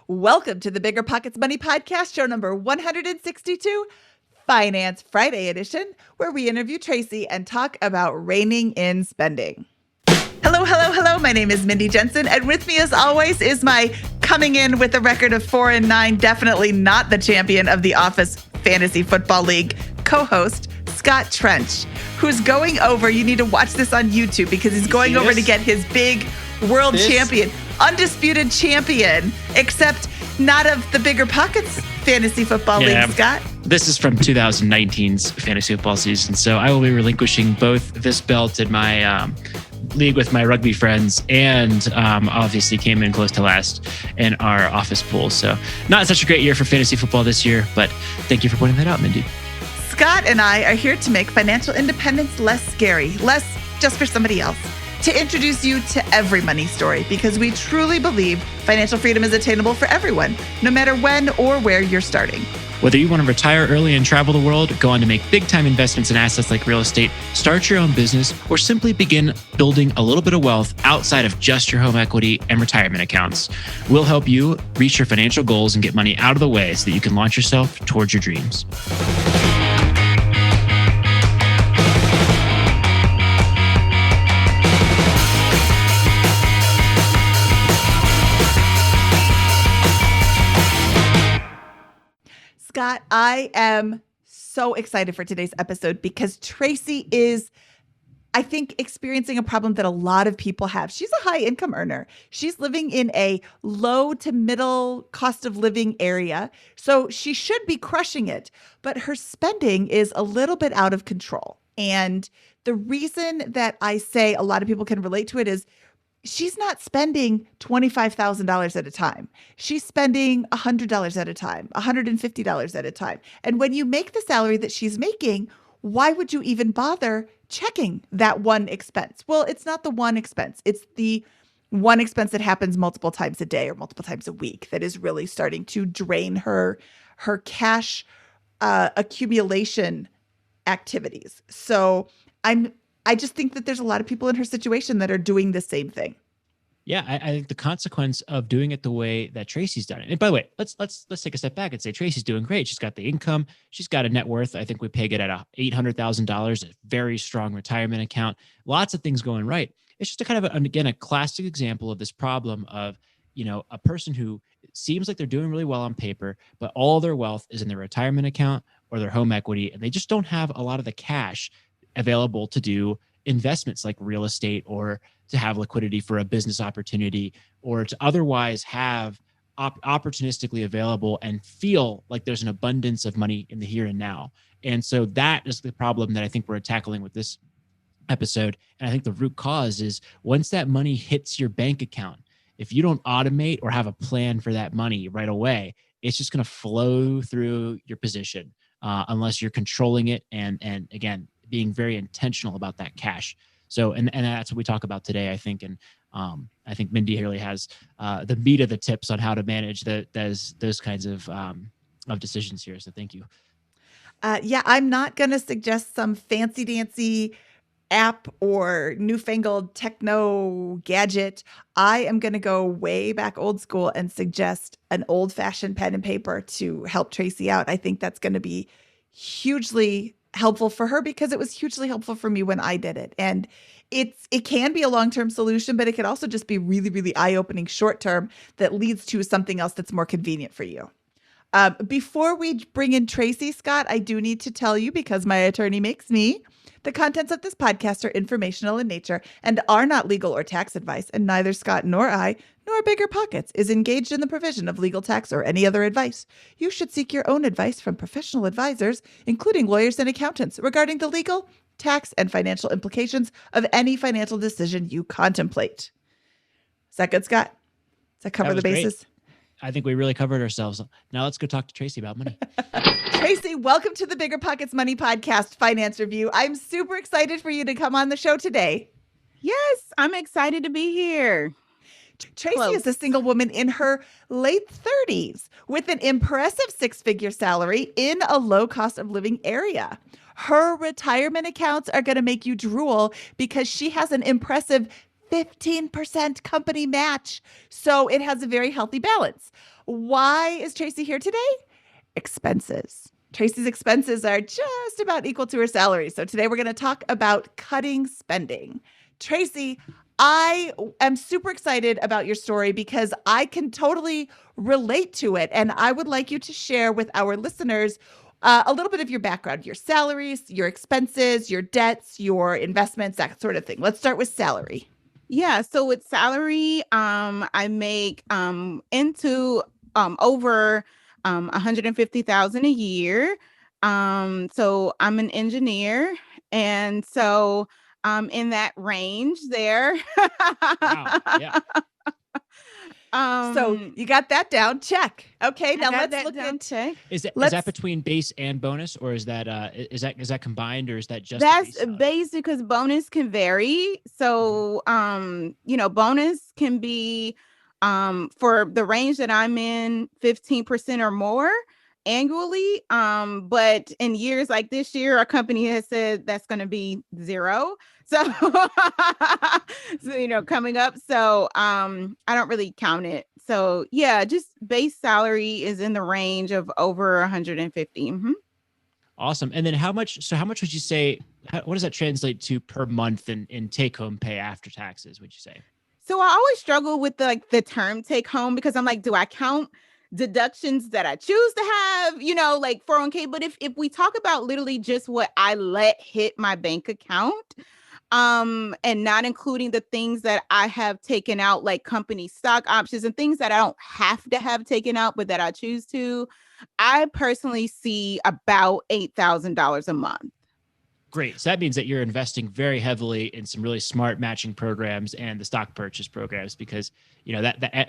Welcome to the Bigger Pockets Money Podcast, show number 162, Finance Friday edition, where we interview Tracy and talk about reining in spending. Hello. My name is Mindy Jensen, and with me as always is my coming in with a record of 4-9, definitely not the champion of the Office Fantasy Football League, co-host Scott Trench, who's going over, you need to watch this on YouTube because he's going over to get his big world champion, undisputed champion, except not of the BiggerPockets Fantasy Football League, Scott. This is from 2019's fantasy football season, so I will be relinquishing both this belt in my league with my rugby friends and obviously came in close to last in our office pool. So not such a great year for fantasy football this year, but thank you for pointing that out, Mindy. Scott and I are here to make financial independence less scary, less just for somebody else, to introduce you to every money story because we truly believe financial freedom is attainable for everyone, no matter when or where you're starting. Whether you want to retire early and travel the world, go on to make big-time investments in assets like real estate, start your own business, or simply begin building a little bit of wealth outside of just your home equity and retirement accounts, we'll help you reach your financial goals and get money out of the way so that you can launch yourself towards your dreams. Scott, I am so excited for today's episode because Tracy is, I think, experiencing a problem that a lot of people have. She's a high income earner. She's living in a low to middle cost of living area. So she should be crushing it, but her spending is a little bit out of control. And the reason that I say a lot of people can relate to it is she's not spending $25,000 at a time. She's spending $100 at a time, $150 at a time. And when you make the salary that she's making, why would you even bother checking that one expense? Well, it's not the one expense. It's the one expense that happens multiple times a day or multiple times a week that is really starting to drain her cash accumulation activities. So I just think that there's a lot of people in her situation that are doing the same thing. Yeah, I think the consequence of doing it the way that Tracy's done it. And by the way, let's take a step back and say Tracy's doing great. She's got the income. She's got a net worth. I think we peg it at $800,000, a very strong retirement account. Lots of things going right. It's just a kind of, a classic example of this problem of, a person who seems like they're doing really well on paper, but all their wealth is in their retirement account or their home equity, and they just don't have a lot of the cash available to do investments like real estate or to have liquidity for a business opportunity or to otherwise have opportunistically available and feel like there's an abundance of money in the here and now. And so that is the problem that I think we're tackling with this episode. And I think the root cause is once that money hits your bank account, if you don't automate or have a plan for that money right away, it's just going to flow through your position unless you're controlling it and again, being very intentional about that cash. So, and that's what we talk about today, I think. And I think Mindy really has the meat of the tips on how to manage those kinds of decisions here. So thank you. I'm not going to suggest some fancy dancy app or newfangled techno gadget. I am going to go way back old school and suggest an old fashioned pen and paper to help Tracy out. I think that's going to be hugely helpful for her because it was hugely helpful for me when I did it. And it can be a long-term solution, but it can also just be really, really eye-opening short-term that leads to something else that's more convenient for you. Before we bring in Tracy, Scott, I do need to tell you, because my attorney makes me, the contents of this podcast are informational in nature and are not legal or tax advice, and neither Scott nor I, nor BiggerPockets, is engaged in the provision of legal, tax, or any other advice. You should seek your own advice from professional advisors, including lawyers and accountants, regarding the legal, tax, and financial implications of any financial decision you contemplate. Is that good, Scott? Does that cover the bases? Great. I think we really covered ourselves. Now let's go talk to Tracy about money. Tracy, welcome to the BiggerPockets Money Podcast Finance Review. I'm super excited for you to come on the show today. Yes, I'm excited to be here. Tracy is a single woman in her late 30s with an impressive six-figure salary in a low cost of living area. Her retirement accounts are going to make you drool because she has an impressive 15% company match. So it has a very healthy balance. Why is Tracy here today? Expenses. Tracy's expenses are just about equal to her salary. So today we're going to talk about cutting spending. Tracy, I am super excited about your story because I can totally relate to it. And I would like you to share with our listeners a little bit of your background, your salaries, your expenses, your debts, your investments, that sort of thing. Let's start with salary. Yeah, so with salary, I make into over 150,000 a year. So I'm an engineer, and so in that range there. Wow. Yeah. So um, you got that down. Check. Okay, I now got let's that look down. at Check. Is that let's between base and bonus, or is that combined, or is that just the base That's salary? basic because bonus can vary. Mhm. So, bonus can be for the range that I'm in 15% or more annually. But in years like this year, our company has said that's going to be zero. So, coming up. So, I don't really count it. So, yeah, just base salary is in the range of over 150. Awesome. And then how much? So how much would you say? What does that translate to per month in take home pay after taxes? Would you say? So I always struggle with the term take home because I'm like, do I count deductions that I choose to have, like 401k? But if we talk about literally just what I let hit my bank account, and not including the things that I have taken out, like company stock options and things that I don't have to have taken out, but that I choose to, I personally see about $8,000 a month. Great. So that means that you're investing very heavily in some really smart matching programs and the stock purchase programs, because what that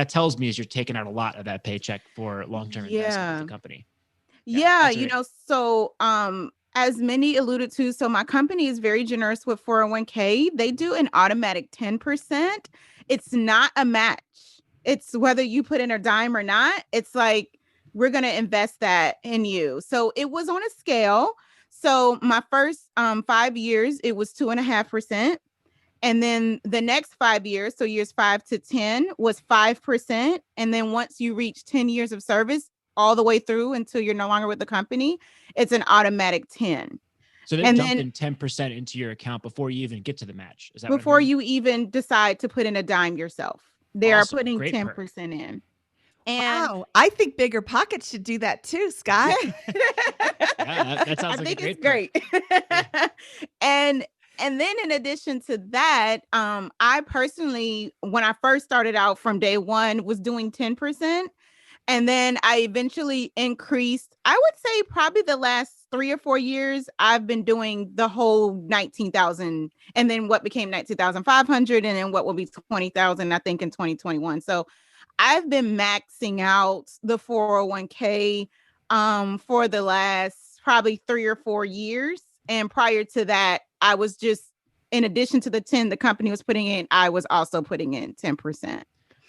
tells me is you're taking out a lot of that paycheck for long-term investment with the Yeah. company. Yeah, Yeah, that's great. so as Mindy alluded to, so my company is very generous with 401k. They do an automatic 10%. It's not a match. It's whether you put in a dime or not. It's like we're going to invest that in you. So it was on a scale. So my first 5 years, it was 2.5%. And then the next 5 years, so years 5 to 10, was 5%. And then once you reach 10 years of service, all the way through until you're no longer with the company, it's an automatic 10. So they're And then dumping 10% into your account before you even get to the match. Is that what I'm before hearing? you even decide to put in a dime yourself, they are Awesome. putting Great perk. 10% in. And wow. I think BiggerPockets should do that too, Scott. Yeah, that I sounds like a think it's great perk. great. Yeah. and and then in addition to that, I personally, when I first started out from day one, was doing 10%. And then I eventually increased. I would say probably the last 3 or 4 years, I've been doing the whole 19,000, and then what became 19,500, and then what will be 20,000, I think, in 2021. So I've been maxing out the 401k for the last probably 3 or 4 years. And prior to that, I was just, in addition to the 10 the company was putting in, I was also putting in 10%.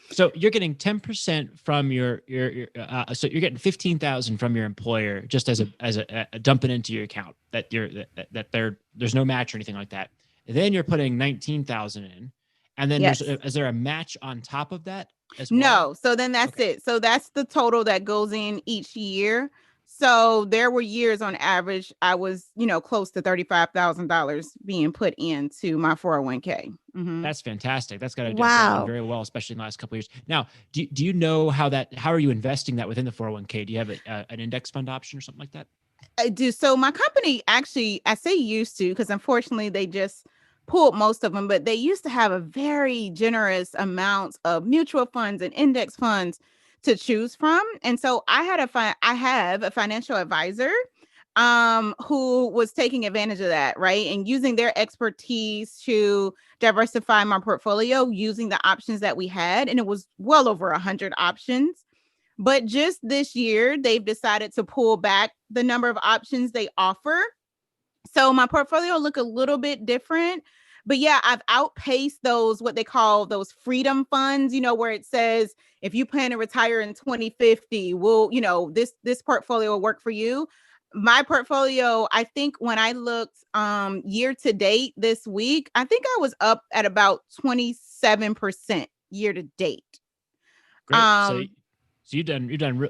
So you're getting 10% from so you're getting 15,000 from your employer just as a dumping into your account there's no match or anything like that. And then you're putting 19,000 in, and then Yes. is there a match on top of that as well? No. So then that's Okay. it. So that's the total that goes in each year. So there were years on average, I was, close to $35,000 being put into my 401k. That's fantastic. That's got to have done Wow. very well, especially in the last couple of years. Now, do you know how are you investing that within the 401k? Do you have an index fund option or something like that? I do. So my company actually, I say used to, because unfortunately they just pulled most of them, but they used to have a very generous amounts of mutual funds and index funds to choose from. And so I have a financial advisor who was taking advantage of that, right? And using their expertise to diversify my portfolio using the options that we had. And it was well over 100 options. But just this year, they've decided to pull back the number of options they offer. So my portfolio look a little bit different. But yeah, I've outpaced those, what they call those freedom funds, where it says if you plan to retire in 2050, this portfolio will work for you. My portfolio, I think when I looked year to date this week, I think I was up at about 27% year to date. Great. So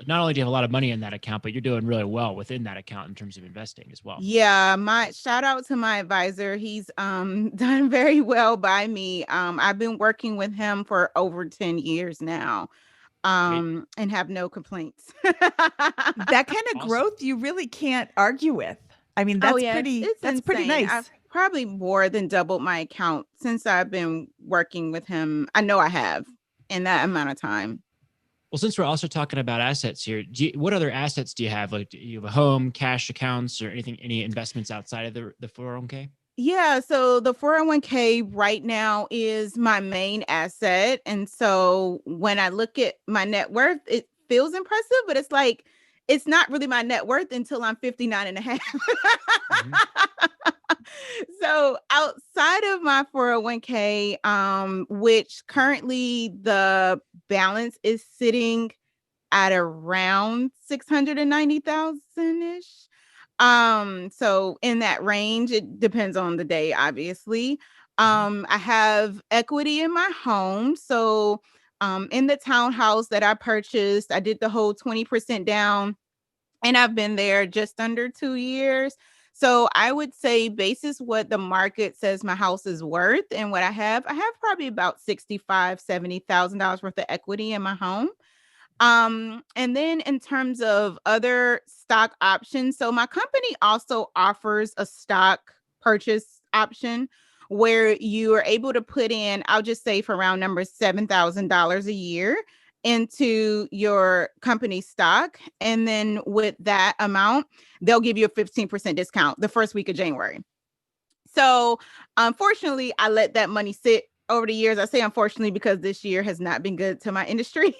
not only do you have a lot of money in that account, but you're doing really well within that account in terms of investing as well. Yeah, my shout out to my advisor. He's done very well by me. I've been working with him for over 10 years now. Great. And have no complaints. That kind of Awesome. growth you really can't argue with. I mean, Oh yeah, it's that's pretty insane. I've nice. probably more than doubled my account since I've been working with him. I know I have in that amount of time. Well, since we're also talking about assets here, what other assets do you have? Like, do you have a home, cash accounts, or anything, any investments outside of the 401k? Yeah, so the 401k right now is my main asset. And so when I look at my net worth, it feels impressive, but it's like, it's not really my net worth until I'm 59 and a half. Mm-hmm. So outside of my 401k, which currently the balance is sitting at around 690,000 ish. So in that range, it depends on the day, obviously. Mm-hmm. I have equity in my home. So in the townhouse that I purchased, I did the whole 20% down, and I've been there just under 2 years. So I would say, basis what the market says my house is worth and what I have probably about 65, $70,000 worth of equity in my home. And then in terms of other stock options, so my company also offers a stock purchase option where you are able to put in, I'll just say for round numbers, $7,000 a year into your company stock. And then with that amount, they'll give you a 15% discount the first week of January. So unfortunately, I let that money sit over the years. I say unfortunately because this year has not been good to my industry.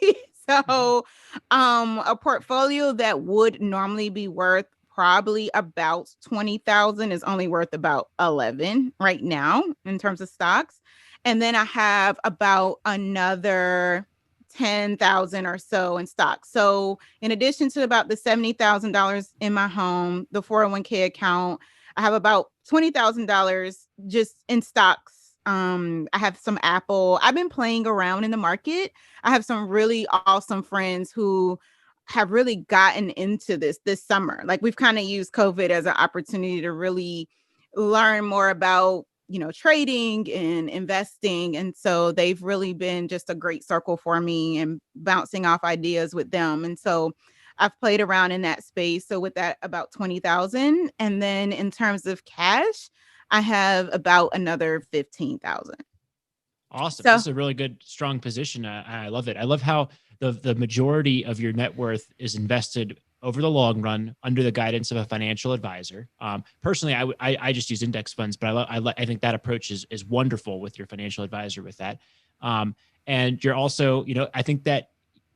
Mm-hmm. So a portfolio that would normally be worth probably about 20,000 is only worth about 11 right now in terms of stocks. And then I have about another 10,000 or so in stocks. So in addition to about the $70,000 in my home, the 401k account, I have about $20,000 just in stocks. I have some Apple. I've been playing around in the market. I have some really awesome friends who have really gotten into this summer. Like, we've kind of used COVID as an opportunity to really learn more about, trading and investing. And so they've really been just a great circle for me and bouncing off ideas with them. And so I've played around in that space. So with that, about 20,000. And then in terms of cash, I have about another 15,000. Awesome. This So is a really good, strong position. I love it. I love how the majority of your net worth is invested over the long run under the guidance of a financial advisor. Personally, I just use index funds, but I think that approach is wonderful with your financial advisor with that. And you're also, I think that,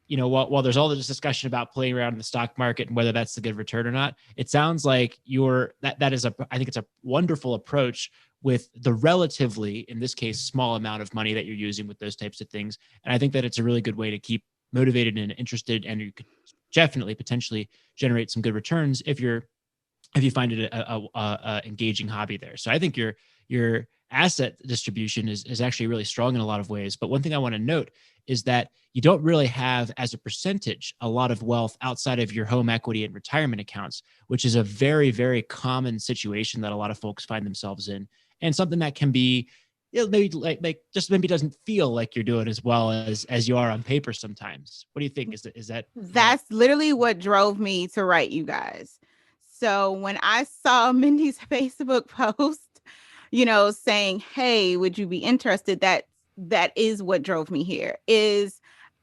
while there's all this discussion about playing around in the stock market and whether that's a good return or not, it sounds like I think it's a wonderful approach with the relatively, in this case, small amount of money that you're using with those types of things. And I think that it's a really good way to keep motivated and interested, and you could definitely potentially generate some good returns if you find it a engaging hobby there. So I think your asset distribution is actually really strong in a lot of ways. But one thing I want to note is that you don't really have, as a percentage, a lot of wealth outside of your home equity and retirement accounts, which is a very, very common situation that a lot of folks find themselves in, and something that can be, maybe like just maybe doesn't feel like you're doing as well as you are on paper sometimes. What do you think? Is that that's literally what drove me to write you guys. So when I saw Mindy's Facebook post, saying, "Hey, would you be interested?" That is what drove me here.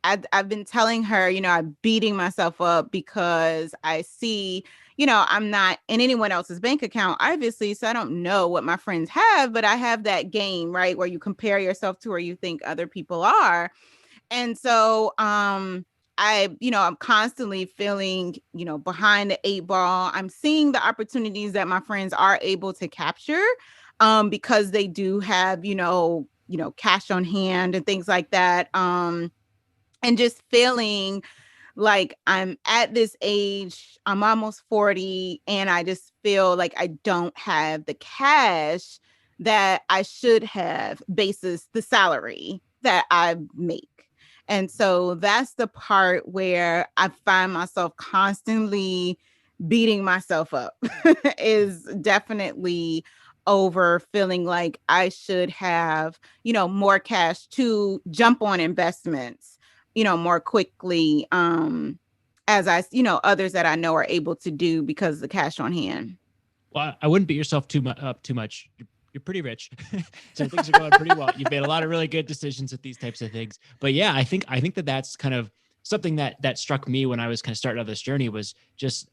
I've been telling her, I'm beating myself up because I see, I'm not in anyone else's bank account, obviously. So I don't know what my friends have, but I have that game, right, where you compare yourself to where you think other people are. And so I'm constantly feeling, behind the eight ball. I'm seeing the opportunities that my friends are able to capture because they do have, cash on hand and things like that. And just feeling like I'm at this age, I'm almost 40, and I just feel like I don't have the cash that I should have basis the salary that I make. And so that's the part where I find myself constantly beating myself up is definitely over feeling like I should have, more cash to jump on investments, more quickly, as others that I know are able to do because of the cash on hand. Well, I wouldn't beat yourself up too much. You're pretty rich, so things are going pretty well. You've made a lot of really good decisions with these types of things. But yeah, I think that that's kind of something that struck me when I was kind of starting on this journey was just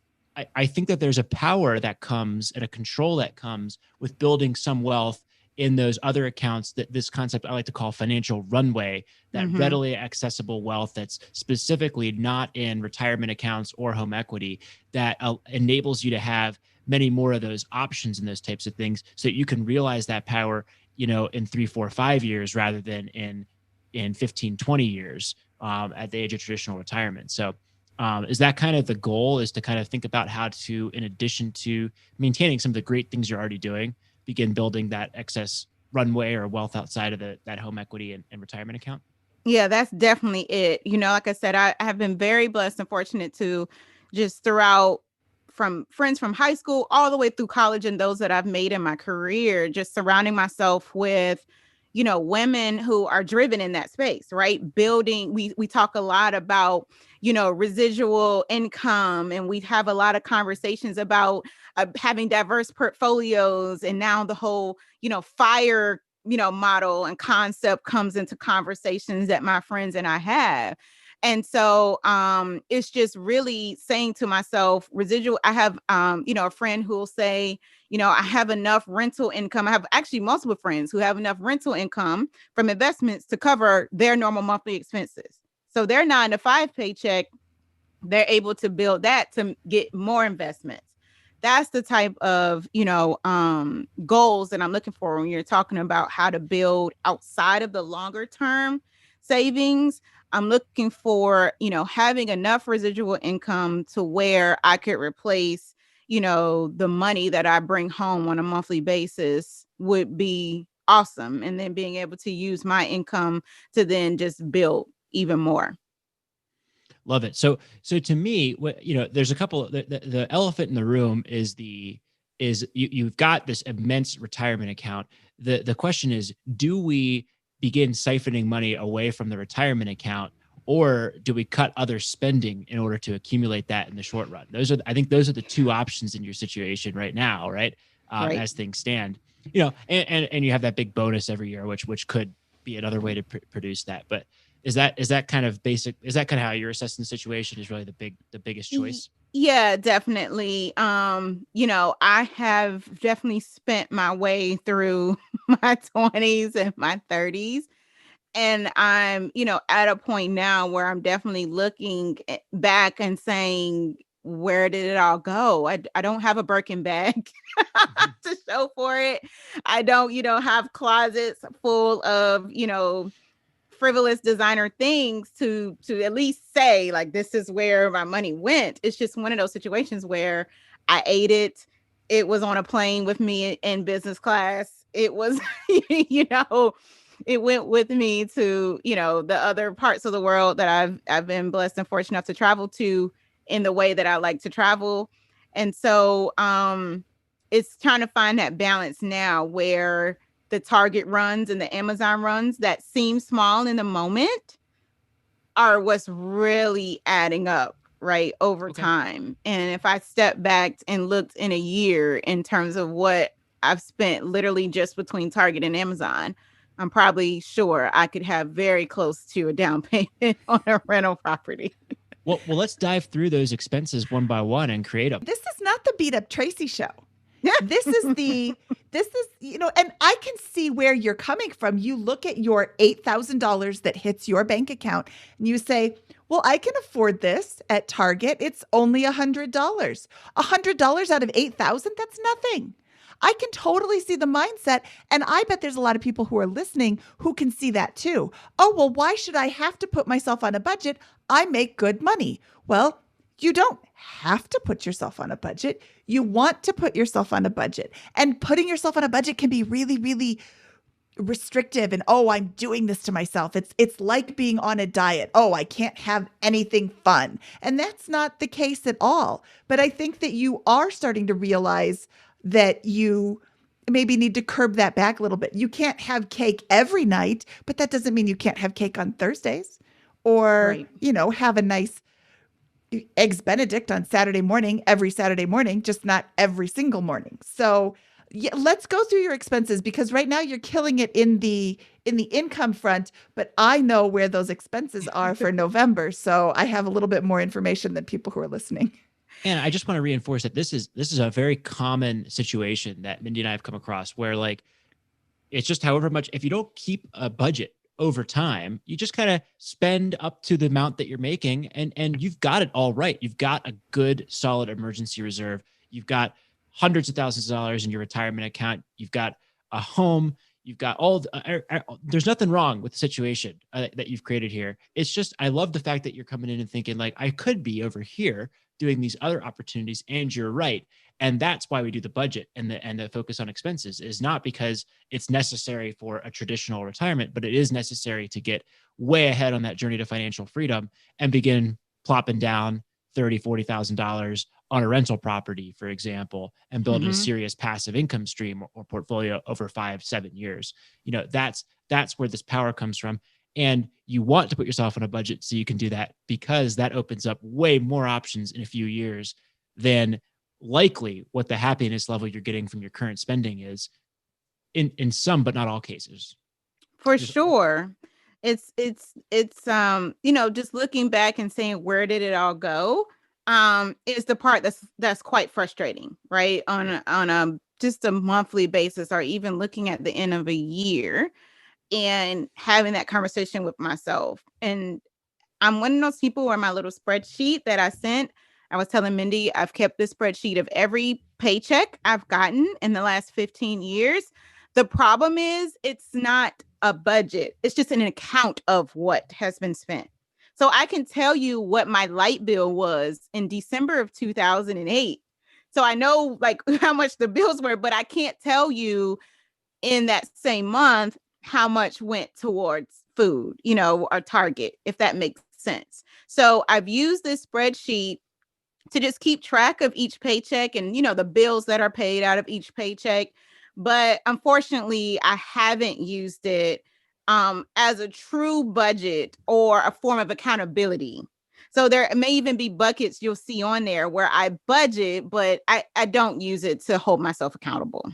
I think that there's a power that comes and a control that comes with building some wealth in those other accounts, that this concept I like to call financial runway, that Mm-hmm. readily accessible wealth that's specifically not in retirement accounts or home equity, that enables you to have many more of those options and those types of things so that you can realize that power, in 3, 4, 5 years rather than in 15, 20 years at the age of traditional retirement. So is that kind of the goal, is to kind of think about how to, in addition to maintaining some of the great things you're already doing, begin building that excess runway or wealth outside of that home equity and retirement account? Yeah, that's definitely it. Like I said, I have been very blessed and fortunate to just throughout, from friends from high school all the way through college and those that I've made in my career, just surrounding myself with, women who are driven in that space, right? Building, we talk a lot about, residual income, and we have a lot of conversations about having diverse portfolios, and now the whole, fire, model and concept comes into conversations that my friends and I have. And so it's just really saying to myself, residual, I have a friend who will say, I have enough rental income. I have actually multiple friends who have enough rental income from investments to cover their normal monthly expenses. So their 9 to 5 paycheck, they're able to build that to get more investments. That's the type of, goals that I'm looking for when you're talking about how to build outside of the longer term savings. I'm looking for, having enough residual income to where I could replace, the money that I bring home on a monthly basis would be awesome. And then being able to use my income to then just build even more. Love it. So to me, there's a couple. The elephant in the room is you've got this immense retirement account. The question is, do we begin siphoning money away from the retirement account, or do we cut other spending in order to accumulate that in the short run? I think those are the two options in your situation right now, right? Right. As things stand, and you have that big bonus every year, which could be another way to produce that, but. Is that kind of basic? Is that kind of how you're assessing the situation? Is really the biggest choice? Yeah, definitely. I have definitely spent my way through my 20s and my 30s. And I'm, at a point now where I'm definitely looking back and saying, where did it all go? I don't have a Birkin bag to show for it. I don't, have closets full of, frivolous designer things to at least say like, this is where my money went. It's just one of those situations where I ate it. It was on a plane with me in business class. It was it went with me to the other parts of the world that I've been blessed and fortunate enough to travel to in the way that I like to travel. And so it's trying to find that balance now where the Target runs and the Amazon runs that seem small in the moment are what's really adding up, right, over Okay. time. And if I step back and looked in a year in terms of what I've spent literally just between Target and Amazon, I'm probably sure I could have very close to a down payment on a rental property. Well, let's dive through those expenses one by one and create them. This is not the Beat Up Tracy show. This is and I can see where you're coming from. You look at your $8,000 that hits your bank account and you say, well, I can afford this at Target. It's only $100. $100 out of 8,000, that's nothing. I can totally see the mindset. And I bet there's a lot of people who are listening who can see that too. Oh, well, why should I have to put myself on a budget? I make good money. Well, you don't have to put yourself on a budget. You want to put yourself on a budget. And putting yourself on a budget can be really, really restrictive and, oh, I'm doing this to myself. It's like being on a diet. Oh, I can't have anything fun. And that's not the case at all. But I think that you are starting to realize that you maybe need to curb that back a little bit. You can't have cake every night, but that doesn't mean you can't have cake on Thursdays or, Right. have a nice eggs benedict on Saturday morning, every Saturday morning, just not every single morning. So yeah, let's go through your expenses, because right now you're killing it in the income front, but I know where those expenses are for November, so I have a little bit more information than people who are listening. And I just want to reinforce that this is a very common situation that Mindy and I have come across, where like it's just however much, if you don't keep a budget over time, you just kind of spend up to the amount that you're making, and you've got it all right. You've got a good solid emergency reserve. You've got hundreds of thousands of dollars in your retirement account. You've got a home. You've got there's nothing wrong with the situation that you've created here. It's just, I love the fact that you're coming in and thinking like, I could be over here doing these other opportunities, and you're right. And that's why we do the budget and the focus on expenses, is not because it's necessary for a traditional retirement, but it is necessary to get way ahead on that journey to financial freedom and begin plopping down $30,000-$40,000 on a rental property, for example, and building a Mm-hmm. serious passive income stream or portfolio over 5-7 years. That's where this power comes from. And you want to put yourself on a budget so you can do that, because that opens up way more options in a few years than likely what the happiness level you're getting from your current spending is in some, but not all cases. For There's, sure. It's just looking back and saying, where did it all go? Is the part that's quite frustrating, right? On a just a monthly basis, or even looking at the end of a year and having that conversation with myself. And I'm one of those people where my little spreadsheet that I sent, I was telling Mindy, I've kept this spreadsheet of every paycheck I've gotten in the last 15 years. The problem is it's not a budget. It's just an account of what has been spent. So I can tell you what my light bill was in December of 2008. So I know like how much the bills were, but I can't tell you in that same month how much went towards food, or Target, if that makes sense. So I've used this spreadsheet to just keep track of each paycheck and, the bills that are paid out of each paycheck. But unfortunately, I haven't used it as a true budget or a form of accountability. So there may even be buckets you'll see on there where I budget, but I don't use it to hold myself accountable.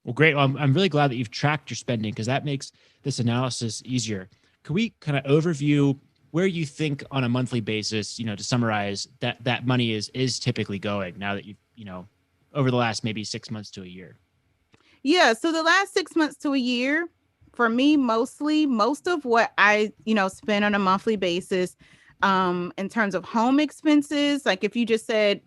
well, great. Well, I'm really glad that you've tracked your spending, because that makes this analysis easier. Can we kind of overview where you think on a monthly basis, to summarize, that money is typically going now that over the last maybe 6 months to a year? Yeah. So the last 6 months to a year, for me, mostly, most of what I, spend on a monthly basis, in terms of home expenses, like if you just said,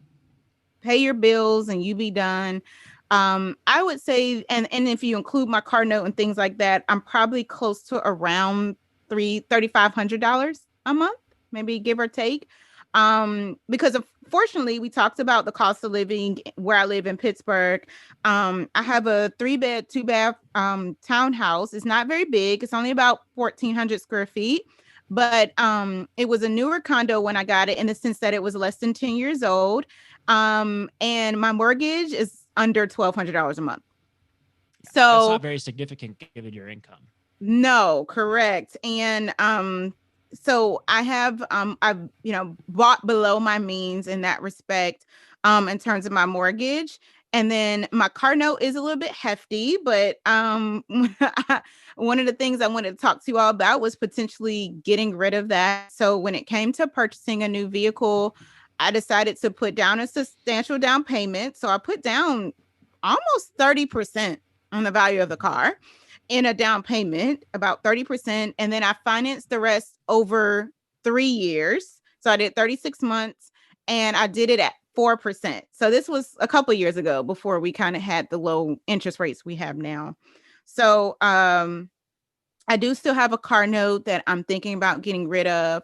pay your bills and you be done. I would say, and if you include my car note and things like that, I'm probably close to around $3,500 a month, maybe give or take. Because unfortunately, we talked about the cost of living where I live in Pittsburgh. I have a 3-bed, 2-bath townhouse. It's not very big. It's only about 1,400 square feet. But it was a newer condo when I got it, in the sense that it was less than 10 years old. And my mortgage is under $1,200 a month. Yeah, that's not So very significant given your income. no, correct. And so I've bought below my means in that respect, in terms of my mortgage. And then my car note is a little bit hefty, but one of the things I wanted to talk to you all about was potentially getting rid of that. So when it came to purchasing a new vehicle, I decided to put down a substantial down payment. So I put down almost 30% on the value of the car in a down payment, about 30%. And then I financed the rest over 3 years. So I did 36 months and I did it at 4%. So this was a couple of years ago, before we kind of had the low interest rates we have now. So I do still have a car note that I'm thinking about getting rid of.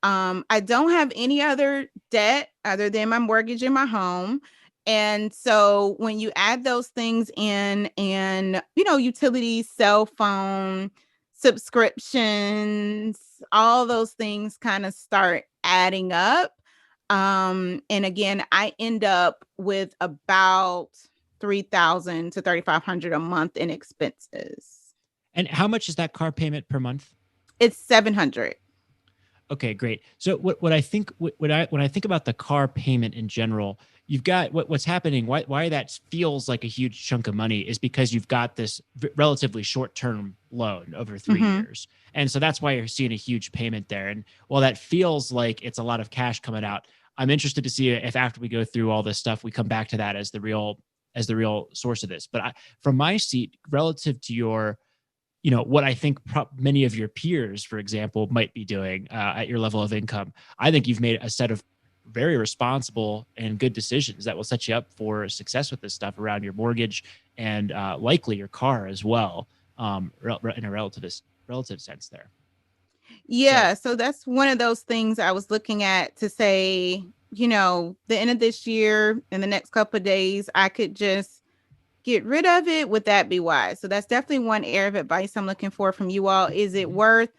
I don't have any other debt other than my mortgage and my home. And so when you add those things in and, utilities, cell phone, subscriptions, all those things kind of start adding up. And again, I end up with about 3,000 to 3,500 a month in expenses. And how much is that car payment per month? It's 700. Okay, great. So what I think when I think about the car payment in general, you've got what's happening. Why that feels like a huge chunk of money is because you've got this relatively short term loan over 3 years, and so that's why you're seeing a huge payment there. And while that feels like it's a lot of cash coming out, I'm interested to see if after we go through all this stuff, we come back to that as the real source of this. But from my seat, relative to your what I think many of your peers, for example, might be doing at your level of income. I think you've made a set of very responsible and good decisions that will set you up for success with this stuff around your mortgage and likely your car as well, in a relative sense there. Yeah, so that's one of those things I was looking at to say, the end of this year, in the next couple of days, I could just get rid of it. Would that be wise? So that's definitely one area of advice I'm looking for from you all. Is it worth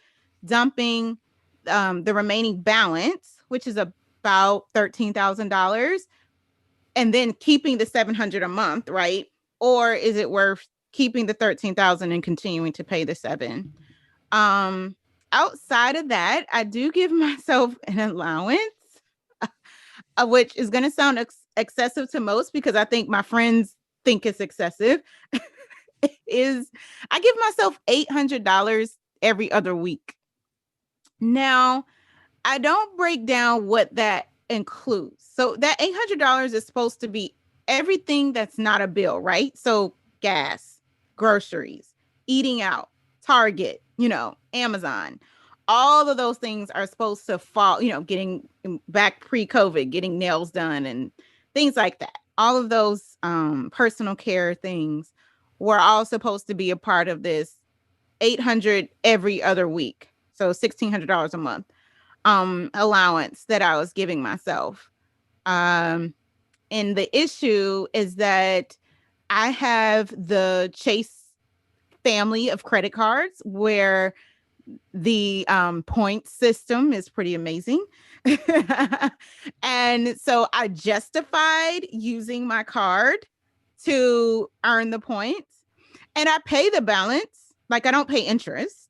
dumping the remaining balance, which is about $13,000, and then keeping the 700 a month, right? Or is it worth keeping the 13,000 and continuing to pay the 7? Outside of that, I do give myself an allowance, which is going to sound excessive to most because I think my friends think it's excessive. Is I give myself $800 every other week. Now, I don't break down what that includes. So that $800 is supposed to be everything that's not a bill, right? So gas, groceries, eating out, Target, Amazon. All of those things are supposed to fall, getting back pre-COVID, getting nails done and things like that. All of those personal care things were all supposed to be a part of this 800 every other week. So $1,600 a month allowance that I was giving myself. And the issue is that I have the Chase family of credit cards where the point system is pretty amazing. And so I justified using my card to earn the points, and I pay the balance. Like, I don't pay interest.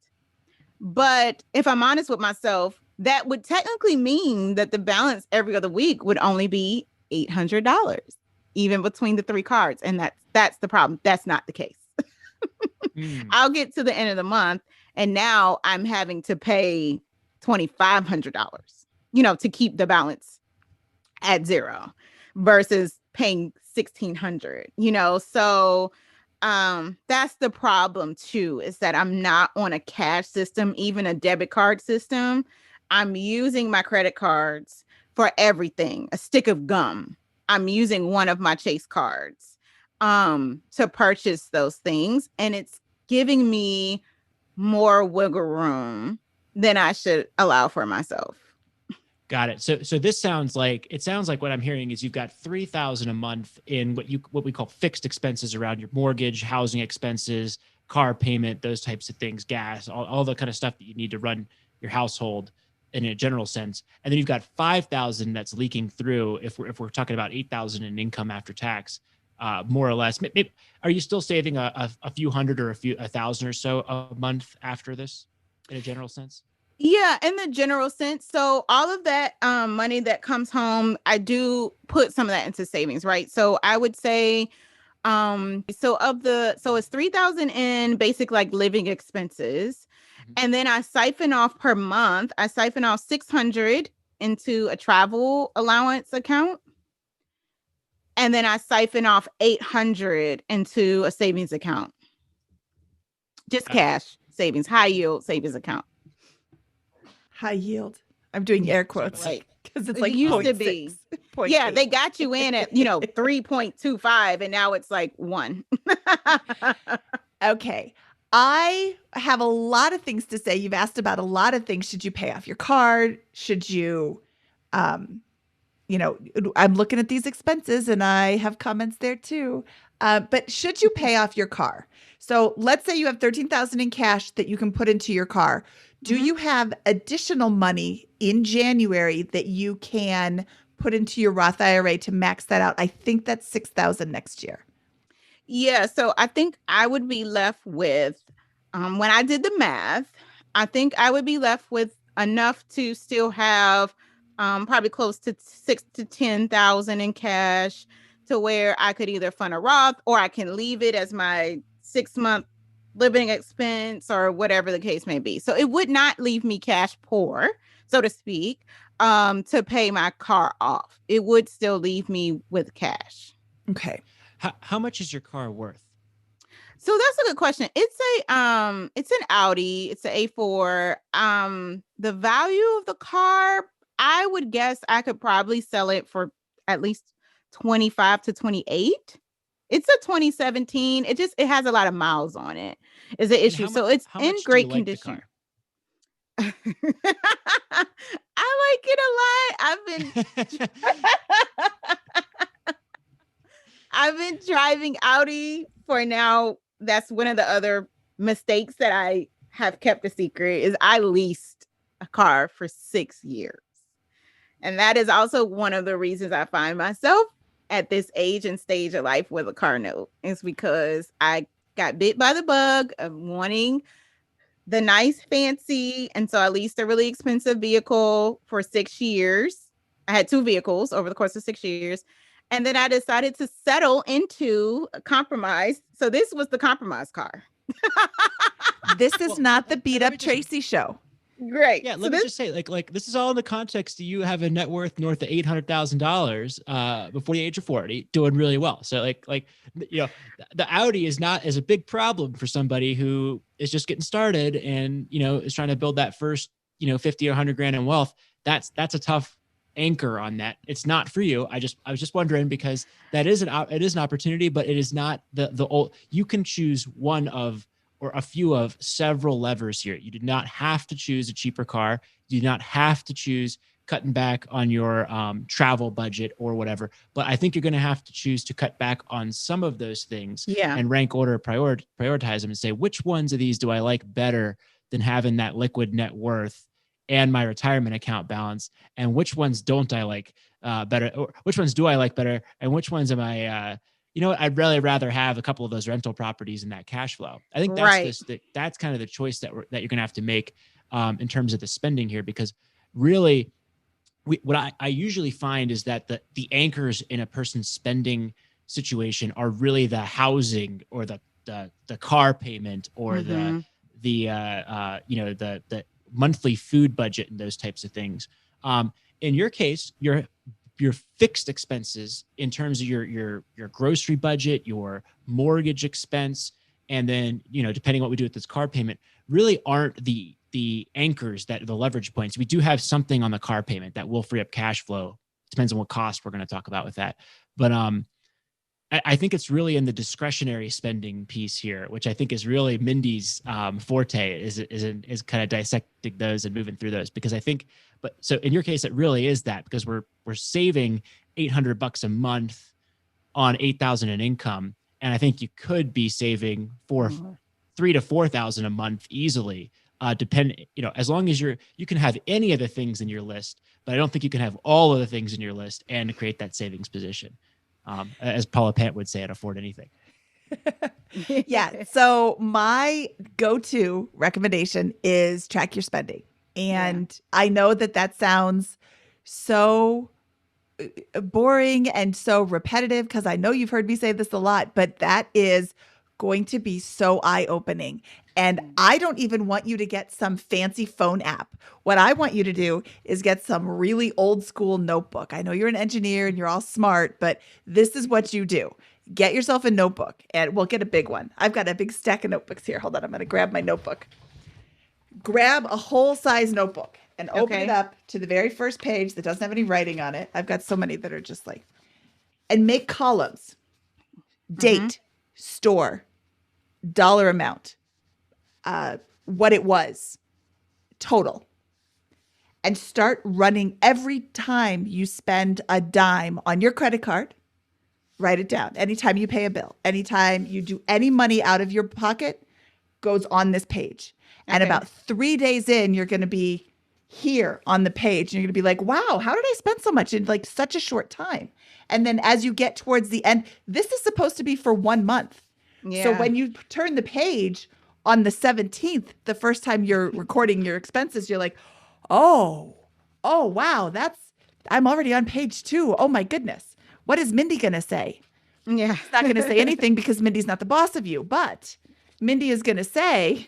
But if I'm honest with myself, that would technically mean that the balance every other week would only be $800, even between the 3 cards. And that's the problem. That's not the case. I'll get to the end of the month, and now I'm having to pay $2,500, to keep the balance at 0 versus paying $1,600, so that's the problem too, is that I'm not on a cash system, even a debit card system. I'm using my credit cards for everything. A stick of gum. I'm using one of my Chase cards to purchase those things, and it's giving me more wiggle room than I should allow for myself. Got it. So this sounds like what I'm hearing is you've got 3,000 a month in what we call fixed expenses around your mortgage, housing expenses, car payment, those types of things, gas, all the kind of stuff that you need to run your household in a general sense. And then you've got 5,000 that's leaking through if we're talking about 8,000 in income after tax, more or less. Maybe, are you still saving a few hundred or a thousand or so a month after this in a general sense? Yeah, in the general sense. So all of that money that comes home, I do put some of that into savings, right? So I would say so it's 3,000 in basic like living expenses. And then I siphon off per month. I siphon off 600 into a travel allowance account. And then I siphon off 800 into a savings account. Just cash savings, high yield savings account. High yield. I'm doing air quotes, right? Because it's like it used 0. to be. 6, Yeah, they got you in at 3.25, and now it's like 1. Okay. I have a lot of things to say. You've asked about a lot of things. Should you pay off your card? Should you I'm looking at these expenses and I have comments there too. But should you pay off your car? So let's say you have 13,000 in cash that you can put into your car. Do Mhm. you have additional money in January that you can put into your Roth IRA to max that out? I think that's 6,000 next year. Yeah, so I think I would be left with, when I did the math, I think I would be left with enough to still have probably close to 6 to 10,000 in cash to where I could either fund a Roth or I can leave it as my 6 month living expense or whatever the case may be. So it would not leave me cash poor, so to speak, to pay my car off. It would still leave me with cash. Okay. How much is your car worth? So that's a good question. It's an Audi. It's an A4. The value of the car, I would guess I could probably sell it for at least 25 to 28. It's a 2017. It has a lot of miles on it. Is the And issue. So it's how in much do you great like the condition. car? I like it a lot. I've been driving Audi for now. That's one of the other mistakes that I have kept a secret is I leased a car for 6 years. And that is also one of the reasons I find myself at this age and stage of life with a car note is because I got bit by the bug of wanting the nice fancy. And so I leased a really expensive vehicle for 6 years. I had two vehicles over the course of 6 years. And then I decided to settle into a compromise. So this was the compromise car. This is Well, not the and beat let me up just Tracy show. Great. yeah, So let me this just say, like this is all in the context that you have a net worth north of $800,000 before the age of 40, doing really well. So the Audi is not as a big problem for somebody who is just getting started and is trying to build that first 50 or 100 grand in wealth. That's a tough anchor on that. It's not for you. I was just wondering because it is an opportunity, but it is not the old. You can choose one of or a few of several levers here. You do not have to choose a cheaper car. You do not have to choose cutting back on your travel budget or whatever. But I think you're going to have to choose to cut back on some of those things yeah. and rank order, prioritize them and say, which ones of these do I like better than having that liquid net worth and my retirement account balance? And which ones don't I like better? Or which ones do I like better? And which ones am I, I'd really rather have a couple of those rental properties in that cash flow. I think Right. that's kind of the choice that you're going to have to make in terms of the spending here, because really what I usually find is that the anchors in a person's spending situation are really the housing or the car payment or Mm-hmm. the monthly food budget and those types of things. In your case, your fixed expenses in terms of your grocery budget, your mortgage expense, and then depending on what we do with this car payment, really aren't the anchors that the leverage points. We do have something on the car payment that will free up cash flow. Depends on what cost we're going to talk about with that, but I think it's really in the discretionary spending piece here, which I think is really Mindy's forte is kind of dissecting those and moving through those, because I think, but so in your case, it really is that because we're saving $800 a month on 8,000 in income. And I think you could be saving for Mm-hmm. 3 to 4,000 a month easily. As long as you can have any of the things in your list, but I don't think you can have all of the things in your list and create that savings position. As Paula Pant would say, I'd afford anything. Yeah. So my go-to recommendation is track your spending. And I know that sounds so boring and so repetitive because I know you've heard me say this a lot, but that is going to be so eye-opening. And I don't even want you to get some fancy phone app. What I want you to do is get some really old school notebook. I know you're an engineer and you're all smart, but this is what you do. Get yourself a notebook and we'll get a big one. I've got a big stack of notebooks here. Hold on, I'm going to grab my notebook. Grab a whole size notebook and open it up to the very first page that doesn't have any writing on it. I've got so many that are just like, and make columns. Date, store, dollar amount, what it was, total. and start running every time you spend a dime on your credit card. Write it down. Anytime you pay a bill, anytime you do any money out of your pocket, goes on this page. And Okay. about 3 days in, you're going to be here on the page. And you're going to be like, wow, how did I spend so much in like such a short time? And then as you get towards the end, this is supposed to be for 1 month. So Yeah. when you turn the page on the 17th, the first time you're recording your expenses, you're like, oh, wow, I'm already on page 2. Oh my goodness. What is Mindy going to say? Yeah. She's not going to say anything because Mindy's not the boss of you, but Mindy is going to say,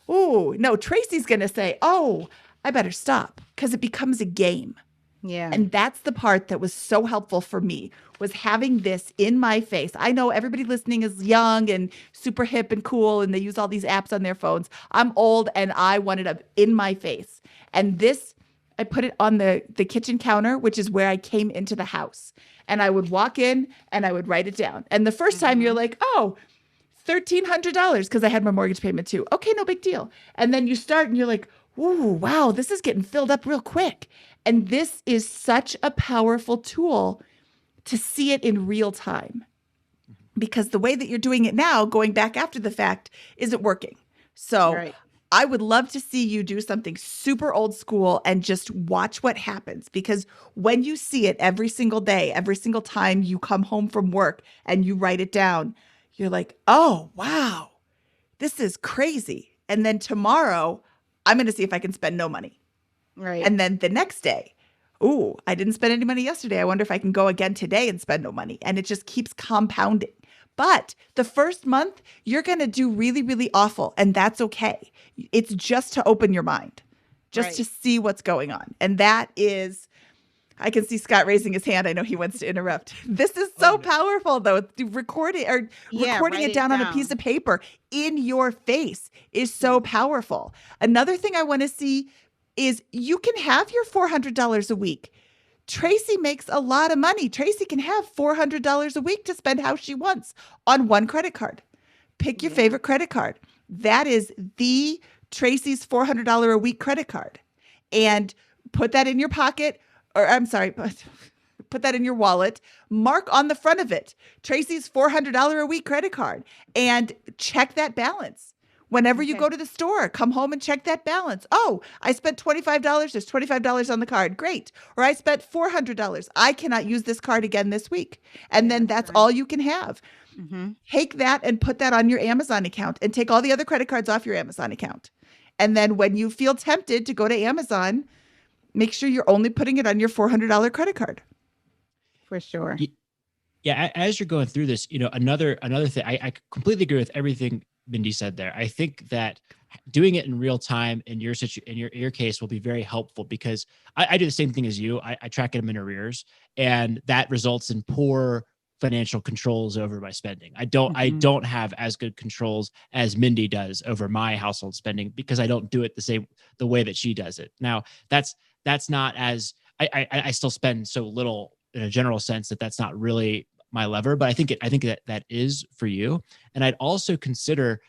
oh, no, Tracy's going to say, oh, I better stop, because it becomes a game. Yeah. And that's the part that was so helpful for me, was having this in my face. I know everybody listening is young and super hip and cool, and they use all these apps on their phones. I'm old, and I want it up in my face. And this, I put it on the kitchen counter, which is where I came into the house. And I would walk in and I would write it down. And the first time you're like, oh, $1,300, because I had my mortgage payment too. Okay, no big deal. And then you start and you're like, ooh, wow, this is getting filled up real quick. And this is such a powerful tool to see it in real time, because the way that you're doing it now, going back after the fact, isn't working. So Right. I would love to see you do something super old school and just watch what happens, because when you see it every single day, every single time you come home from work and you write it down, you're like, oh, wow, this is crazy. And then tomorrow, I'm going to see if I can spend no money. Right. And then the next day, ooh, I didn't spend any money yesterday. I wonder if I can go again today and spend no money. And it just keeps compounding. But the first month, you're going to do really, really awful. And that's okay. It's just to open your mind, just Right. to see what's going on. And that is, I can see Scott raising his hand. I know he wants to interrupt. This is so powerful, though. Recording Yeah, recording write it it down on a down. piece of paper in your face is so powerful. Another thing I want to see is you can have your $400 a week. Tracy makes a lot of money. Tracy can have $400 a week to spend how she wants on one credit card. Pick your favorite credit card. That is the Tracy's $400 a week credit card. And put that in your pocket, or I'm sorry, put that in your wallet. Mark on the front of it, Tracy's $400 a week credit card, and check that balance. Whenever you Okay. go to the store, come home and check that balance. Oh, I spent $25. There's $25 on the card. Great. Or I spent $400. I cannot use this card again this week. And then that's right. all you can have. Mm-hmm. Take that and put that on your Amazon account, and take all the other credit cards off your Amazon account. And then when you feel tempted to go to Amazon, make sure you're only putting it on your $400 credit card. For sure. Yeah, as you're going through this, another thing, I completely agree with everything Mindy said there. I think that doing it in real time in your case will be very helpful, because I do the same thing as you. I track them in arrears, and that results in poor financial controls over my spending. I don't have as good controls as Mindy does over my household spending, because I don't do it the way that she does it. Now, that's not as I still spend so little in a general sense that's not really my lever, but I think that is for you. And I'd also consider,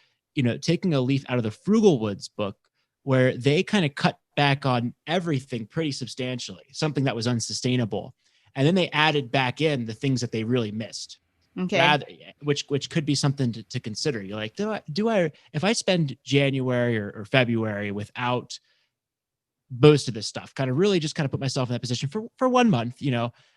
taking a leaf out of the Frugal Woods book, where they kind of cut back on everything pretty substantially, something that was unsustainable. And then they added back in the things that they really missed. Okay. Which could be something to consider. You're like, do I, if I spend January or February without most of this stuff, kind of really just kind of put myself in that position for 1 month,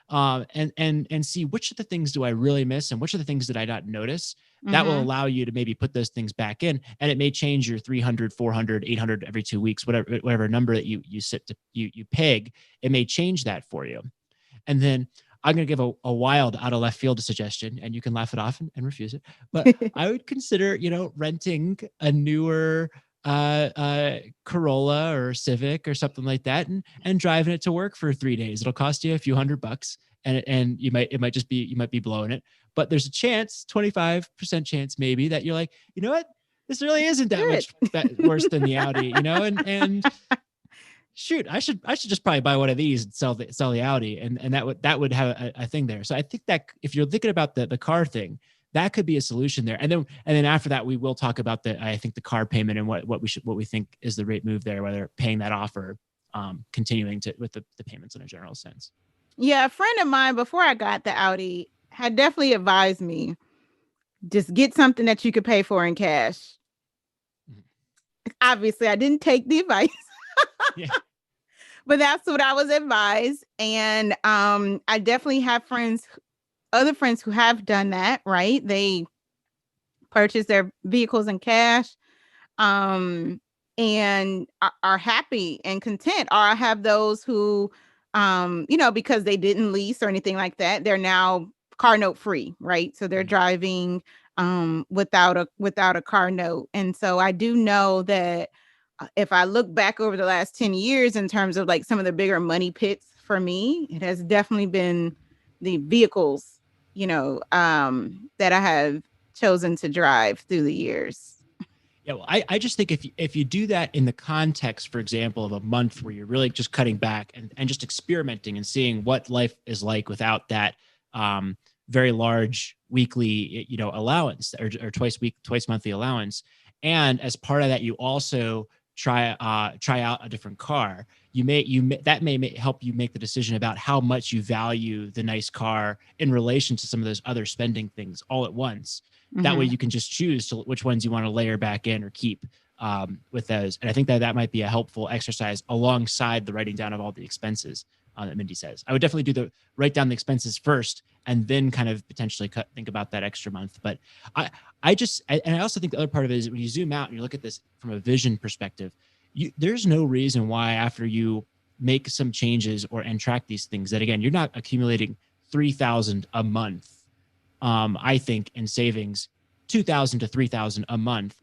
and see which of the things do I really miss and which of the things did I not notice. That will allow you to maybe put those things back in, and it may change your 300, 400, 800 every 2 weeks, whatever number that you peg, it may change that for you. And then I'm going to give a wild out of left field suggestion, and you can laugh it off and refuse it. But I would consider, renting a newer Corolla or Civic or something like that, and driving it to work for 3 days. It'll cost you a few $100, and you might be blowing it, but there's a chance, 25% chance maybe, that you're like, you know what, this really isn't that much worse than the Audi, and shoot, I should just probably buy one of these and sell the Audi, and that would have a thing there. So I think that if you're thinking about the car thing, that could be a solution there. And then after that, we will talk about I think the car payment and what we think is the right move there, whether paying that off or continuing to with the payments in a general sense. Yeah, a friend of mine before I got the Audi had definitely advised me just get something that you could pay for in cash. Mhm. Obviously, I didn't take the advice. Yeah. But that's what I was advised. And I definitely have other friends who have done that, right? They purchase their vehicles in cash, um, and are happy and content. Or I have those who, because they didn't lease or anything like that, they're now car note free, right? So they're driving without a car note. And so I do know that if I look back over the last 10 years in terms of like some of the bigger money pits for me, it has definitely been the vehicles, that I have chosen to drive through the years. Yeah, well, I just think if you do that in the context, for example, of a month where you're really just cutting back and just experimenting and seeing what life is like without that very large weekly, allowance or twice monthly allowance, and as part of that, you also try out a different car. That may help you make the decision about how much you value the nice car in relation to some of those other spending things all at once. That way Mhm. you can just choose which ones you want to layer back in or keep with those. And I think that might be a helpful exercise alongside the writing down of all the expenses that Mindy says. I would definitely write down the expenses first and then kind of potentially think about that extra month. But I also think the other part of it is when you zoom out and you look at this from a vision perspective, there's no reason why after you make some changes and track these things that, again, you're not accumulating 3,000 a month. I think in savings, 2,000 to 3,000 a month,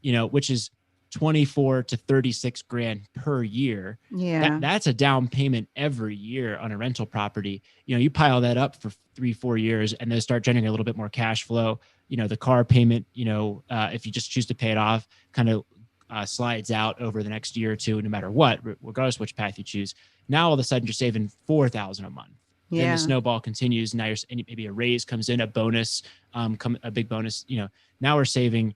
which is 24 to 36 grand per year. Yeah. That's a down payment every year on a rental property. You pile that up for 3-4 years and then start generating a little bit more cash flow. The car payment, if you just choose to pay it off, kind of slides out over the next year or two, no matter what, regardless of which path you choose. Now all of a sudden you're saving 4,000 a month. Then the Yeah. snowball continues. Now maybe a raise comes in, a bonus, a big bonus. Now we're saving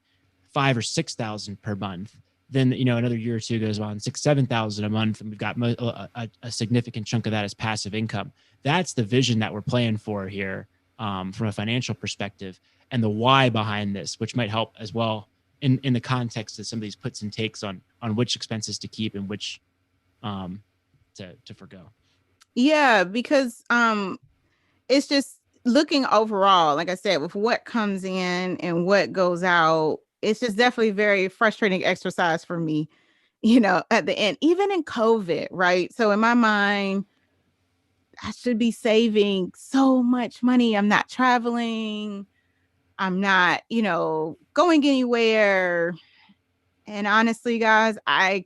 5,000 or 6,000 per month. Then another year or two goes on, 6,000-7,000 a month, and we've got a significant chunk of that as passive income. That's the vision that we're playing for here from a financial perspective, and the why behind this, which might help as well in the context of some of these puts and takes on which expenses to keep and which to forgo. Yeah, because it's just looking overall, like I said, with what comes in and what goes out, it's just definitely very frustrating exercise for me, at the end, even in COVID, right? So in my mind, I should be saving so much money. I'm not traveling. I'm not, going anywhere. And honestly, guys, I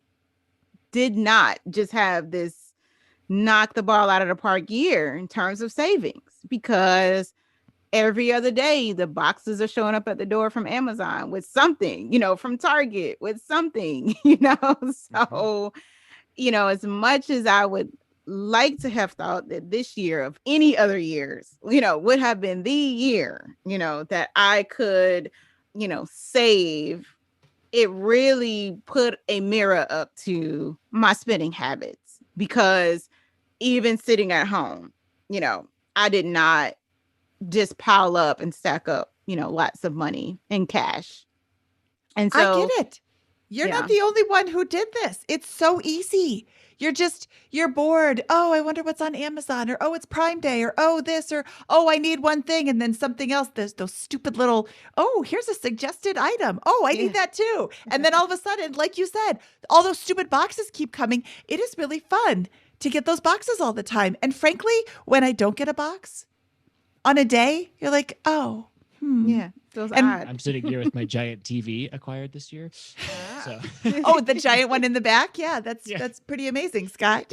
did not just have this knock the ball out of the park year in terms of savings, because every other day the boxes are showing up at the door from Amazon with something, from Target with something, So, as much as I would like to have thought that this year of any other years, would have been the year, that I could, save, it really put a mirror up to my spending habits, because even sitting at home, I did not just pile up and stack up, lots of money in cash. And I get so, it. You're not yeah. the only one who did this. It's so easy. You're bored. Oh, I wonder what's on Amazon, or oh, it's Prime Day, or oh, this, or oh, I need one thing and then something else. There's those stupid little, oh, here's a suggested item. Oh, I Yeah. need that too. And then all of a sudden, like you said, all those stupid boxes keep coming. It is really fun to get those boxes all the time. And frankly, when I don't get a box on a day, you're like, oh, Yeah. Feels And odd. I'm sitting here with my giant TV acquired this year. So oh, the giant one in the back. Yeah, that's yeah, that's pretty amazing, Scott.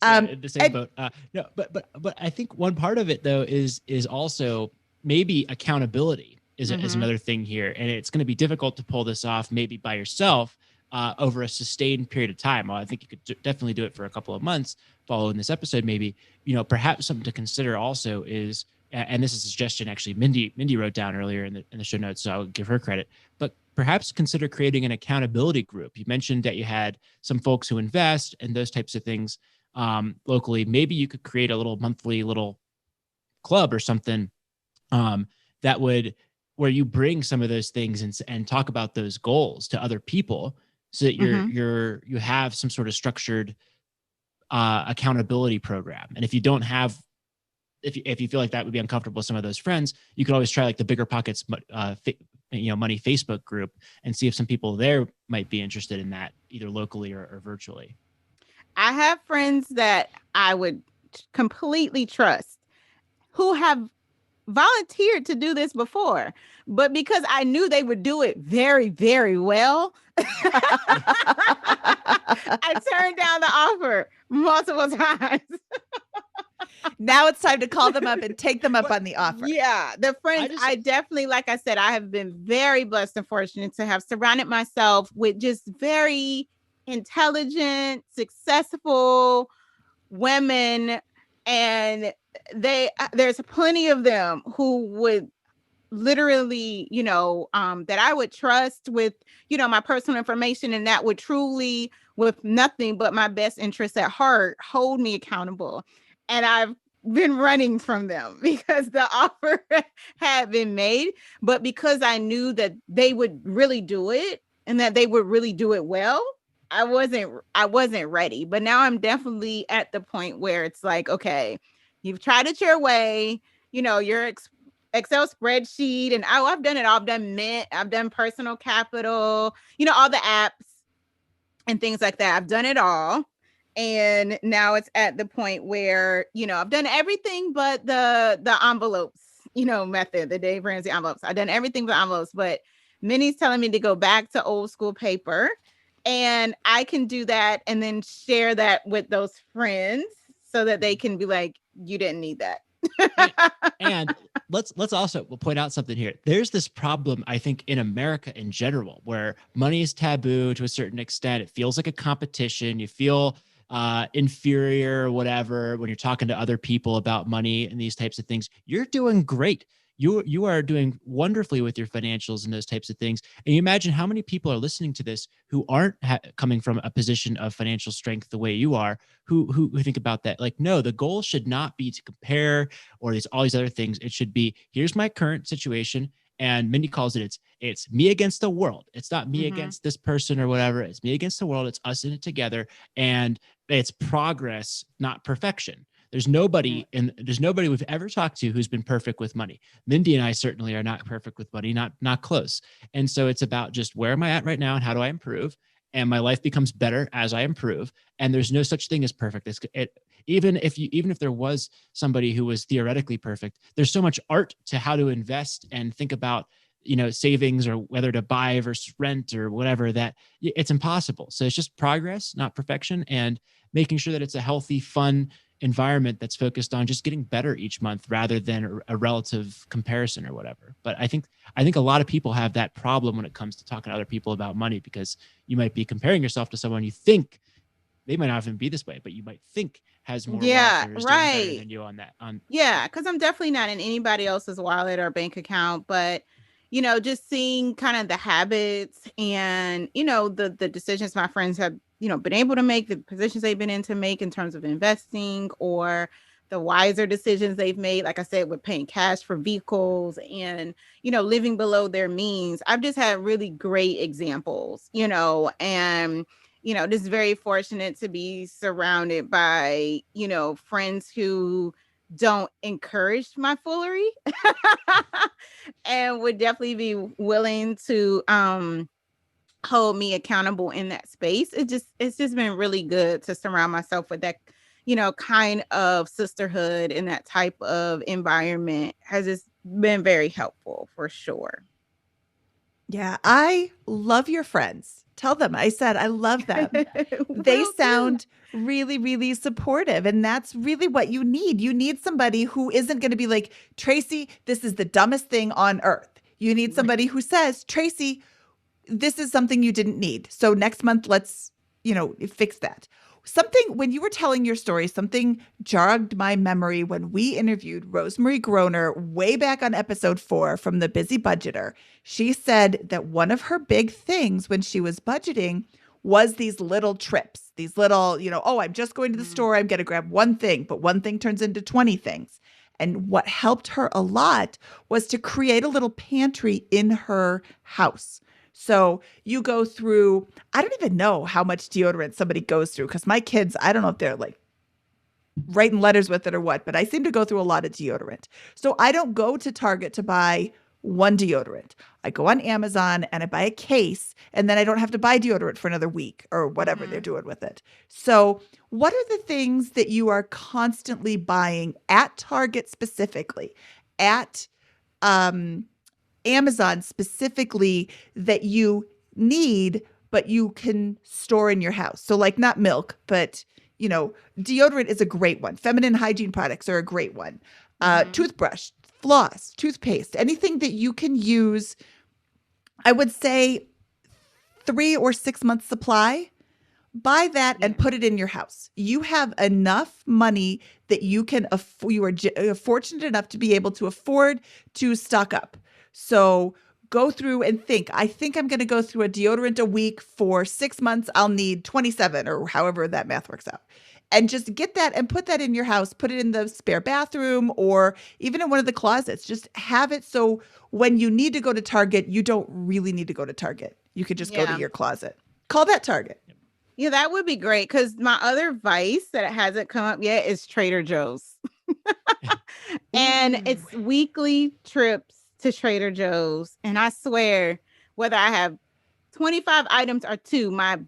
yeah, in the same And boat. No, but I think one part of it though is also maybe accountability is Mhm. another thing here, and it's going to be difficult to pull this off maybe by yourself over a sustained period of time. Well, I think you could definitely do it for a couple of months following this episode. Maybe perhaps something to consider also is, and this is a suggestion actually Mindy wrote down earlier in the show notes, so I'll give her credit. But perhaps consider creating an accountability group. You mentioned that you had some folks who invest and those types of things locally. Maybe you could create a little monthly little club or something um, that would, where you bring some of those things and talk about those goals to other people, so that you have some sort of structured accountability program. And if you don't have, if you feel like that would be uncomfortable with some of those friends, you could always try like the BiggerPockets money Facebook group and see if some people there might be interested in that, either locally or virtually. I have friends that I would completely trust who have volunteered to do this before, but because I knew they would do it very, very well, I turned down the offer multiple times. Now it's time to call them up and take them up on the offer. Yeah, the friends, I definitely, like I said, I have been very blessed and fortunate to have surrounded myself with just very intelligent, successful women, and there's plenty of them who would literally, that I would trust with, my personal information, and that would truly, with nothing but my best interests at heart, hold me accountable. And I've been running from them because the offer had been made, but because I knew that they would really do it and that they would really do it well, I wasn't ready. But now I'm definitely at the point where it's like, okay, you've tried it your way, your Excel spreadsheet, and I've done it all. I've done Mint, I've done Personal Capital, all the apps and things like that. I've done it all. And now it's at the point where, I've done everything but the envelopes, method, the Dave Ramsey envelopes. I've done everything but envelopes, but Minnie's telling me to go back to old school paper, and I can do that and then share that with those friends so that they can be like, you didn't need that. And let's also point out something here. There's this problem, I think, in America in general, where money is taboo to a certain extent. It feels like a competition. You feel inferior or whatever when you're talking to other people about money and these types of things. You're doing great. You are doing wonderfully with your financials and those types of things. And you imagine how many people are listening to this who aren't coming from a position of financial strength the way you are, who think about that. Like, no, the goal should not be to compare or all these other things. It should be, here's my current situation. And Mindy calls it, it's me against the world. It's not me against this person or whatever. It's me against the world. It's us in it together. And it's progress, not perfection. There's nobody we've ever talked to who's been perfect with money. Mindy and I certainly are not perfect with money, not close. And so it's about just, where am I at right now and how do I improve? And my life becomes better as I improve. And there's no such thing as perfect. Even if there was somebody who was theoretically perfect, there's so much art to how to invest and think about, savings or whether to buy versus rent or whatever, that it's impossible. So it's just progress, not perfection, and making sure that it's a healthy, fun environment that's focused on just getting better each month rather than a relative comparison or whatever. But I think a lot of people have that problem when it comes to talking to other people about money, because you might be comparing yourself to someone you think, they might not even be this way, but you might think has more wealth or is doing better than you on that. Because I'm definitely not in anybody else's wallet or bank account, but just seeing kind of the habits and the decisions my friends have been able to make, the positions they've been in to make in terms of investing, or the wiser decisions they've made, like I said, with paying cash for vehicles and living below their means. I've just had really great examples, and just very fortunate to be surrounded by friends who don't encourage my foolery and would definitely be willing to hold me accountable in that space. It's just been really good to surround myself with that kind of sisterhood, and that type of environment has just been very helpful for sure. Yeah, I love your friends. Tell them I said I love them. They sound really, really supportive. And that's really what you need. You need somebody who isn't going to be like, Tracy, this is the dumbest thing on earth. You need somebody who says, Tracy, this is something you didn't need. So next month, let's, fix that. Something, when you were telling your story, something jogged my memory when we interviewed Rosemary Groner way back on episode 4 from The Busy Budgeter. She said that one of her big things when she was budgeting was these little trips, these little, oh, I'm just going to the store, I'm going to grab one thing, but one thing turns into 20 things. And what helped her a lot was to create a little pantry in her house. So you go through, I don't even know how much deodorant somebody goes through because my kids, I don't know if they're like writing letters with it or what, but I seem to go through a lot of deodorant. So I don't go to Target to buy one deodorant. I go on Amazon and I buy a case, and then I don't have to buy deodorant for another week or whatever they're doing with it. So what are the things that you are constantly buying at Target specifically, at Amazon specifically, that you need, but you can store in your house? So like not milk, but deodorant is a great one. Feminine hygiene products are a great one. Toothbrush, floss, toothpaste, anything that you can use. I would say 3 or 6 months supply. Buy that and put it in your house. You have enough money that you are fortunate enough to be able to afford to stock up. So go through and think, I think I'm going to go through a deodorant a week for 6 months. I'll need 27 or however that math works out. And just get that and put that in your house, put it in the spare bathroom or even in one of the closets. Just have it so when you need to go to Target, you don't really need to go to Target. You could just go to your closet. Call that Target. Yeah, that would be great because my other vice that hasn't come up yet is Trader Joe's. And it's weekly trips to Trader Joe's. And I swear, whether I have 25 items or 2, my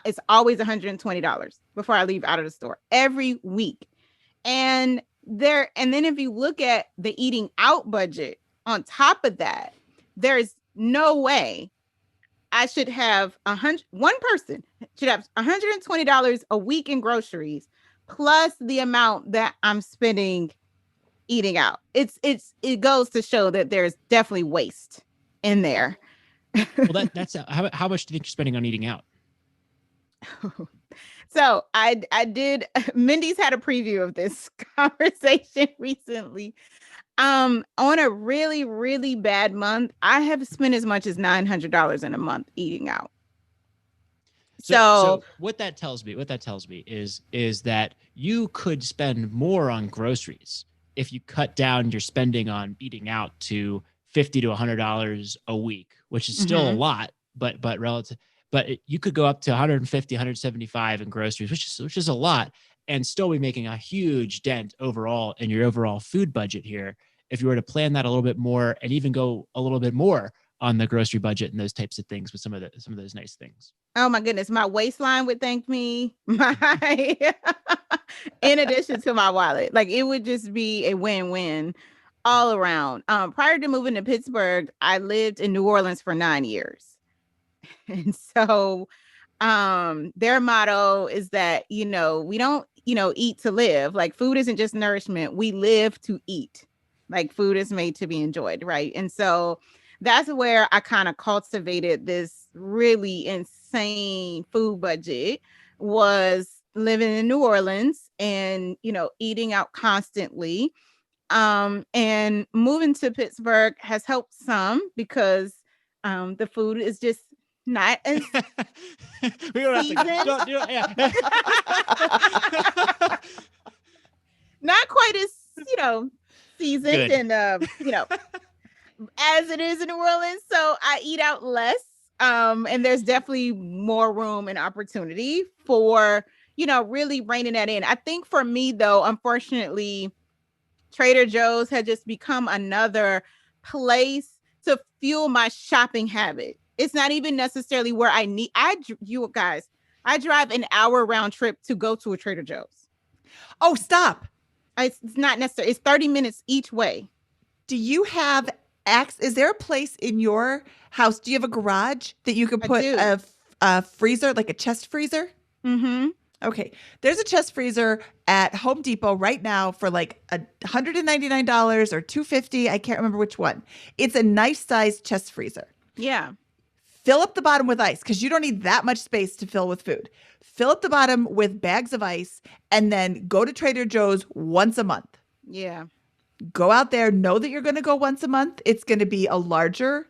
it's always $120 before I leave out of the store every week. And then if you look at the eating out budget on top of that, there's no way I should have one person should have $120 a week in groceries plus the amount that I'm spending eating out. It goes to show that there's definitely waste in there. Well, that's how much do you think you're spending on eating out? So I did. Mindy's had a preview of this conversation recently. On a really, really bad month, I have spent as much as $900 in a month eating out. So what that tells me is that you could spend more on groceries if you cut down your spending on eating out to $50 to $100 a week, which is still a lot, but relative. But you could go up to 150, 175 in groceries, which is a lot, and still be making a huge dent overall in your overall food budget here. If you were to plan that a little bit more and even go a little bit more on the grocery budget and those types of things with some of those nice things. Oh my goodness, my waistline would thank me. In addition to my wallet, like it would just be a win-win all around. Prior to moving to Pittsburgh, I lived in New Orleans for 9 years. And so their motto is that, we don't, eat to live. Like food isn't just nourishment. We live to eat. Like food is made to be enjoyed. Right. And so that's where I kind of cultivated this really insane food budget, was living in New Orleans and, eating out constantly. And moving to Pittsburgh has helped some because the food is just not as we don't have to don't do it. Yeah. Not quite as seasoned and as it is in New Orleans. So I eat out less. And there's definitely more room and opportunity for really reining that in. I think for me though, unfortunately, Trader Joe's had just become another place to fuel my shopping habit. It's not even necessarily where you guys, I drive an hour round trip to go to a Trader Joe's. Oh, stop. It's not necessary. It's 30 minutes each way. Do you have is there a place in your house? Do you have a garage that you could put a freezer, like a chest freezer? Mm-hmm. Okay. There's a chest freezer at Home Depot right now for like $199 or $250. I can't remember which one. It's a nice sized chest freezer. Yeah. fill up the bottom with ice because you don't need that much space to fill with food. Fill up the bottom with bags of ice and then go to Trader Joe's once a month. Yeah. Go out there, know that you're going to go once a month. It's going to be a larger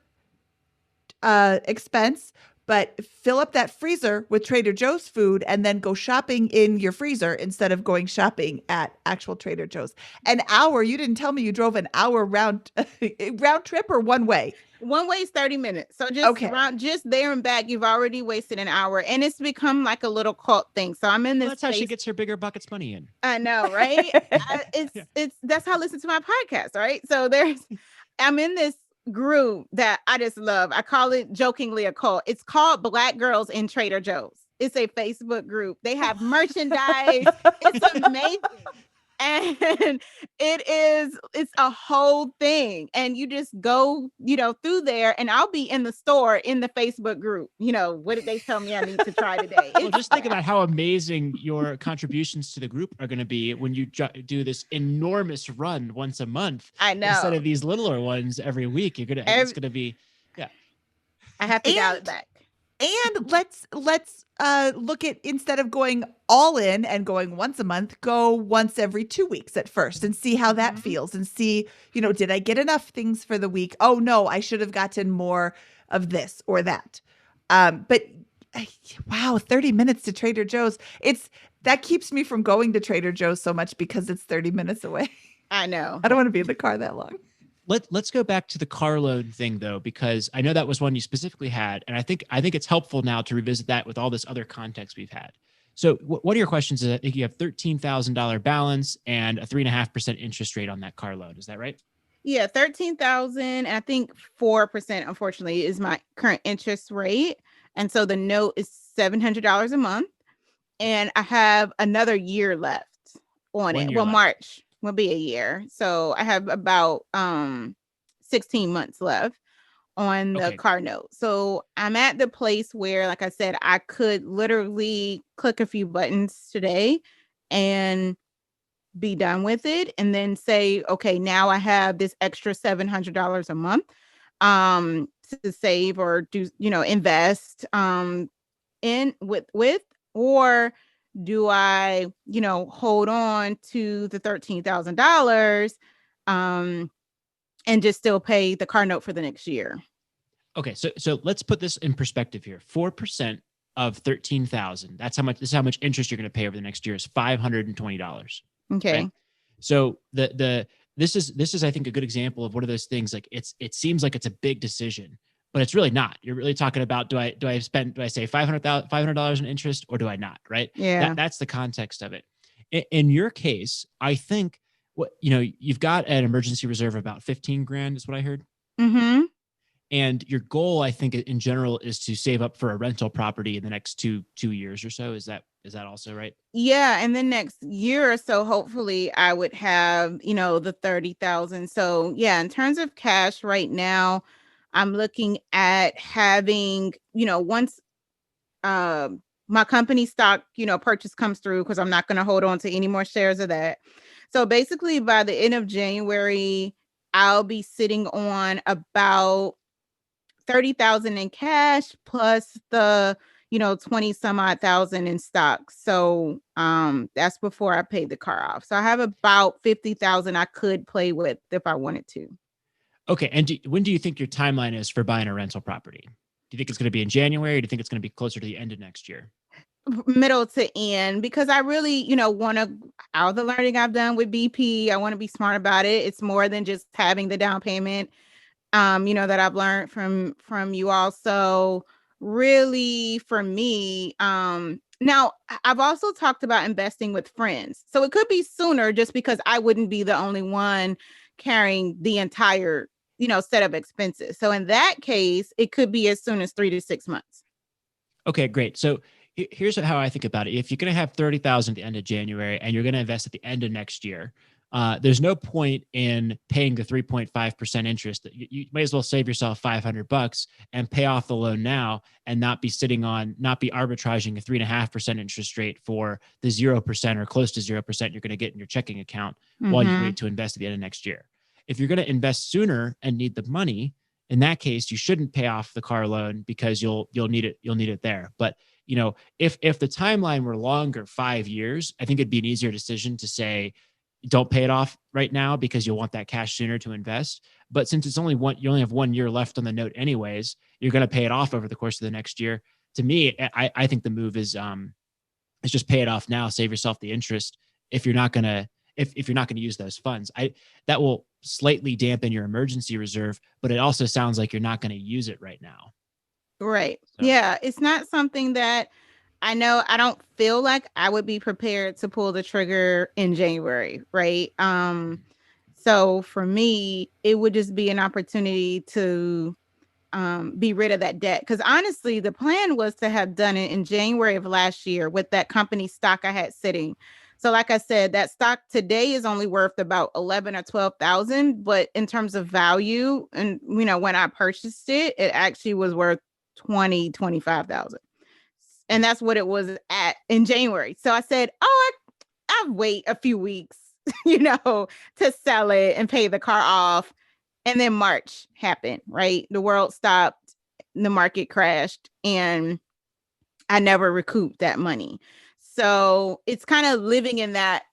expense, but fill up that freezer with Trader Joe's food and then go shopping in your freezer instead of going shopping at actual Trader Joe's. An hour, you didn't tell me you drove an hour round trip or one way? One way is 30 minutes. So just Okay. around, just there and back, you've already wasted an hour, and it's become like a little cult thing. So I'm in this. Well, that's how she gets her BiggerPockets money in. I know, right? It's that's how I listen to my podcast, right? So I'm in this group that I just love. I call it jokingly a cult. It's called Black Girls in Trader Joe's. It's a Facebook group. They have merchandise. It's amazing. And it's a whole thing. And you just go, through there, and I'll be in the store in the Facebook group. What did they tell me I need to try today? Well, just think about how amazing your contributions to the group are going to be when you do this enormous run once a month. I know. Instead of these littler ones every week, it's going to be, yeah. I have to dial it back. And let's look at, instead of going all in and going once a month, go once every 2 weeks at first and see how that feels, and see, did I get enough things for the week? Oh no, I should have gotten more of this or that. But wow, 30 minutes to Trader Joe's. That keeps me from going to Trader Joe's so much because it's 30 minutes away. I know. I don't want to be in the car that long. Let's go back to the car loan thing though, because I know that was one you specifically had, and I think it's helpful now to revisit that with all this other context we've had. So one of your questions is, I think you have $13,000 balance and a 3.5% interest rate on that car loan. Is that right? Yeah, 13,000. I think 4%, unfortunately, is my current interest rate, and so the note is $700 a month, and I have another year left on it. Well, March will be a year. So I have about 16 months left on the car note. So I'm at the place where, like I said, I could literally click a few buttons today and be done with it, and then say, okay, now I have this extra $700 a month to save or do, invest in with, or do I, hold on to the $13,000 and just still pay the car note for the next year? Okay, so let's put this in perspective here. 4% of 13,000. This is how much interest you're going to pay over the next year is $520. Okay. Right? So this is I think a good example of one of those things. Like it seems like it's a big decision, but it's really not. You're really talking about, do I say $500 in interest, or do I not? Right. Yeah. That's the context of it. In your case, I think you've got an emergency reserve of about 15 grand is what I heard. Mm-hmm. And your goal, I think, in general, is to save up for a rental property in the next two years or so. Is that also right? Yeah, and the next year or so, hopefully, I would have the 30,000. So yeah, in terms of cash right now, I'm looking at having once my company stock purchase comes through, because I'm not going to hold on to any more shares of that. So basically, by the end of January, I'll be sitting on about 30,000 in cash plus the 20 some odd thousand in stock. So that's before I paid the car off. So I have about 50,000 I could play with if I wanted to. Okay. And when do you think your timeline is for buying a rental property? Do you think it's going to be in January, or do you think it's going to be closer to the end of next year? Middle to end, because I really, want to, all the learning I've done with BP, I want to be smart about it. It's more than just having the down payment, that I've learned from you all. So really, for me, now I've also talked about investing with friends. So it could be sooner, just because I wouldn't be the only one carrying the entire, set of expenses. So in that case, it could be as soon as 3 to 6 months. Okay, great. So here's how I think about it. If you're going to have 30,000 at the end of January and you're going to invest at the end of next year, there's no point in paying the 3.5% interest. That you might as well save yourself $500 and pay off the loan now, and not be arbitraging a 3.5% interest rate for the 0% or close to 0% you're going to get in your checking account while you wait to invest at the end of next year. If you're going to invest sooner and need the money, In that case, you shouldn't pay off the car loan because you'll need it there. But if the timeline were longer, 5 years, I think it'd be an easier decision to say, don't pay it off right now because you'll want that cash sooner to invest. But since you only have 1 year left on the note anyways, you're going to pay it off over the course of the next year. To me, I think the move is just pay it off now, save yourself the interest. If you're not gonna if you're not gonna use those funds, that will slightly dampen your emergency reserve, but it also sounds like you're not gonna use it right now. Right. So. Yeah. It's not something that I know. I don't feel like I would be prepared to pull the trigger in January. Right. So for me, it would just be an opportunity to be rid of that debt. Because honestly, the plan was to have done it in January of last year with that company stock I had sitting. So, like I said, that stock today is only worth about 11 or 12,000, but in terms of value, and when I purchased it, it actually was worth 25,000, and that's what it was at in January. So I said, "Oh, I'll wait a few weeks, to sell it and pay the car off." And then March happened, right? The world stopped, the market crashed, and I never recouped that money. So it's kind of living in that,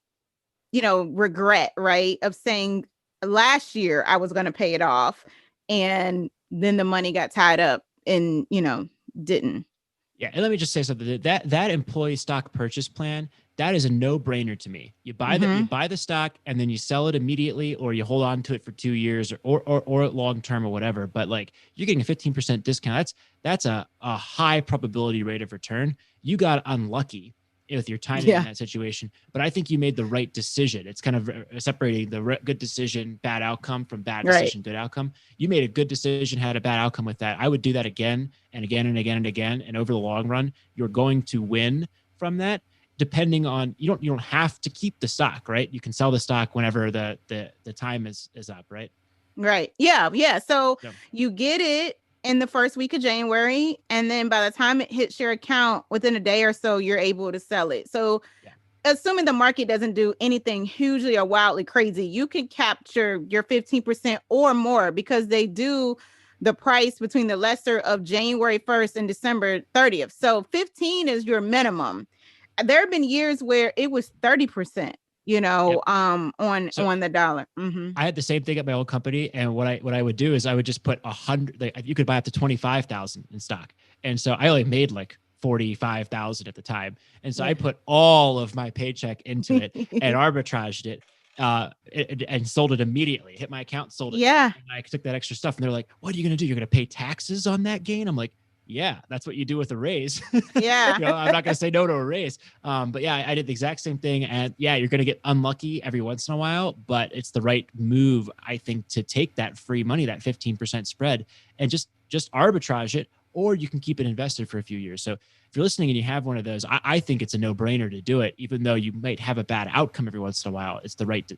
regret, right? Of saying last year I was going to pay it off, and then the money got tied up and, didn't. Yeah, and let me just say something. That employee stock purchase plan, that is a no-brainer to me. You buy the stock and then you sell it immediately, or you hold on to it for 2 years or long term or whatever. But like, you're getting a 15% discount. That's a high probability rate of return. You got unlucky with your timing in that situation, but I think you made the right decision. It's kind of separating the good decision, bad outcome from bad decision, good outcome. You made a good decision, had a bad outcome with that. I would do that again and again and again and again. And over the long run, you're going to win from that. Depending on, you don't have to keep the stock, right? You can sell the stock whenever the time is up, right? Right. Yeah. So you get it in the first week of January, and then by the time it hits your account within a day or so, you're able to sell it. So assuming the market doesn't do anything hugely or wildly crazy, you can capture your 15% or more, because they do the price between the lesser of January 1st and December 30th. So 15 is your minimum. There have been years where it was 30%, on the dollar. Mm-hmm. I had the same thing at my old company, and what I would do is I would just put 100. Like, you could buy up to 25,000 in stock, and so I only made like 45,000 at the time, and so I put all of my paycheck into it and arbitraged it, and sold it immediately. Hit my account, sold it. Yeah, and I took that extra stuff, and they're like, "What are you gonna do? You're gonna pay taxes on that gain?" I'm like, yeah, that's what you do with a raise. Yeah. I'm not going to say no to a raise. But yeah, I did the exact same thing. And yeah, you're going to get unlucky every once in a while, but it's the right move, I think, to take that free money, that 15% spread, and just arbitrage it, or you can keep it invested for a few years. So if you're listening and you have one of those, I think it's a no-brainer to do it, even though you might have a bad outcome every once in a while. It's the right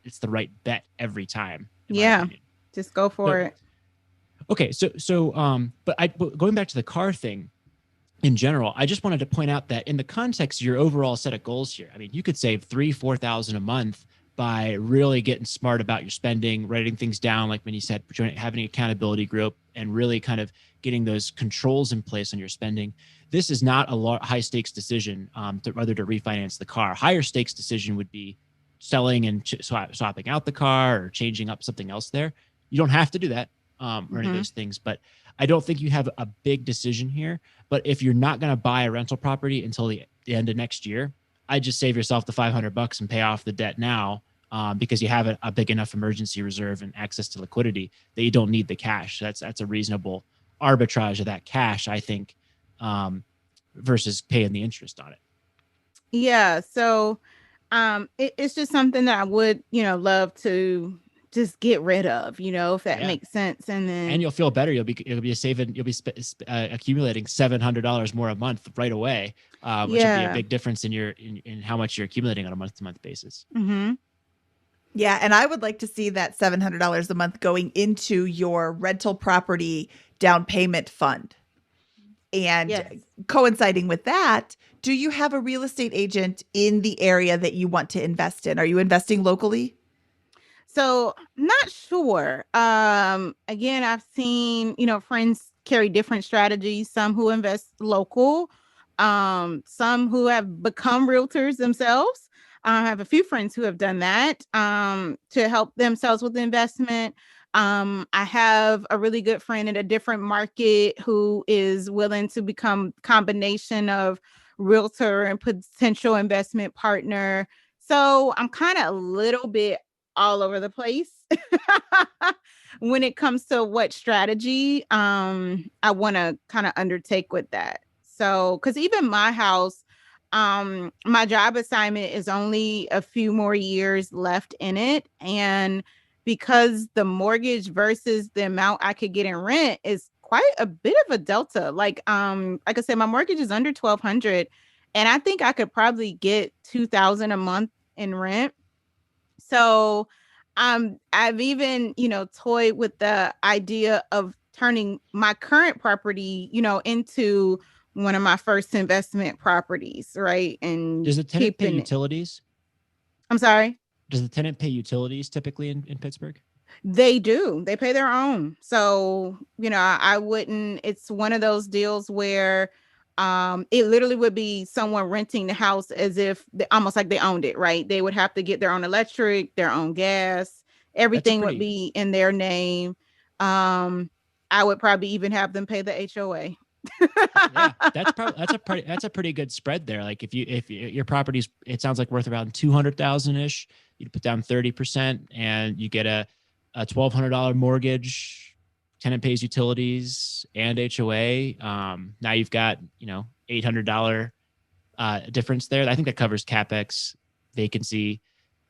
bet every time. Yeah. Just go for it. Okay, but going back to the car thing in general, I just wanted to point out that in the context of your overall set of goals here, I mean, you could save $3,000-4,000 a month by really getting smart about your spending, writing things down, like Mindy said, having an accountability group, and really kind of getting those controls in place on your spending. This is not a high stakes decision whether to refinance the car. Higher stakes decision would be selling and swapping out the car or changing up something else there. You don't have to do that. Or any of those things, but I don't think you have a big decision here. But if you're not going to buy a rental property until the end of next year, I just save yourself the $500 and pay off the debt now, because you have a big enough emergency reserve and access to liquidity that you don't need the cash. That's a reasonable arbitrage of that cash, I think, versus paying the interest on it. Yeah. So it's just something that I would, love to just get rid of, if that makes sense. And you'll feel better. You'll be accumulating $700 more a month right away, which will be a big difference in how much you're accumulating on a month-to-month basis. Mm-hmm. Yeah, and I would like to see that $700 a month going into your rental property down payment fund. And coinciding with that, do you have a real estate agent in the area that you want to invest in? Are you investing locally? So not sure. Again, I've seen, friends carry different strategies, some who invest local, some who have become realtors themselves. I have a few friends who have done that to help themselves with investment. I have a really good friend in a different market who is willing to become combination of realtor and potential investment partner. So I'm kind of a little bit all over the place when it comes to what strategy I want to kind of undertake with that. So, because even my house, my job assignment is only a few more years left in it. And because the mortgage versus the amount I could get in rent is quite a bit of a delta. Like I said, my mortgage is under 1,200, and I think I could probably get 2,000 a month in rent. So I've even, toyed with the idea of turning my current property, into one of my first investment properties, right? And Does the tenant pay keeping it. utilities? I'm sorry. Does the tenant pay utilities typically in Pittsburgh? They do. They pay their own. So, I wouldn't, it's one of those deals where it literally would be someone renting the house as if almost like they owned it, right? They would have to get their own electric, their own gas, That's a everything would pretty be in their name. Um I would probably even have them pay the HOA. yeah. That's a pretty good spread there. Like if your property's, it sounds like worth around 200,000 ish, you put down 30% and you get a $1,200 mortgage, tenant pays utilities and HOA. Now you've got, $800 difference there. I think that covers CapEx, vacancy,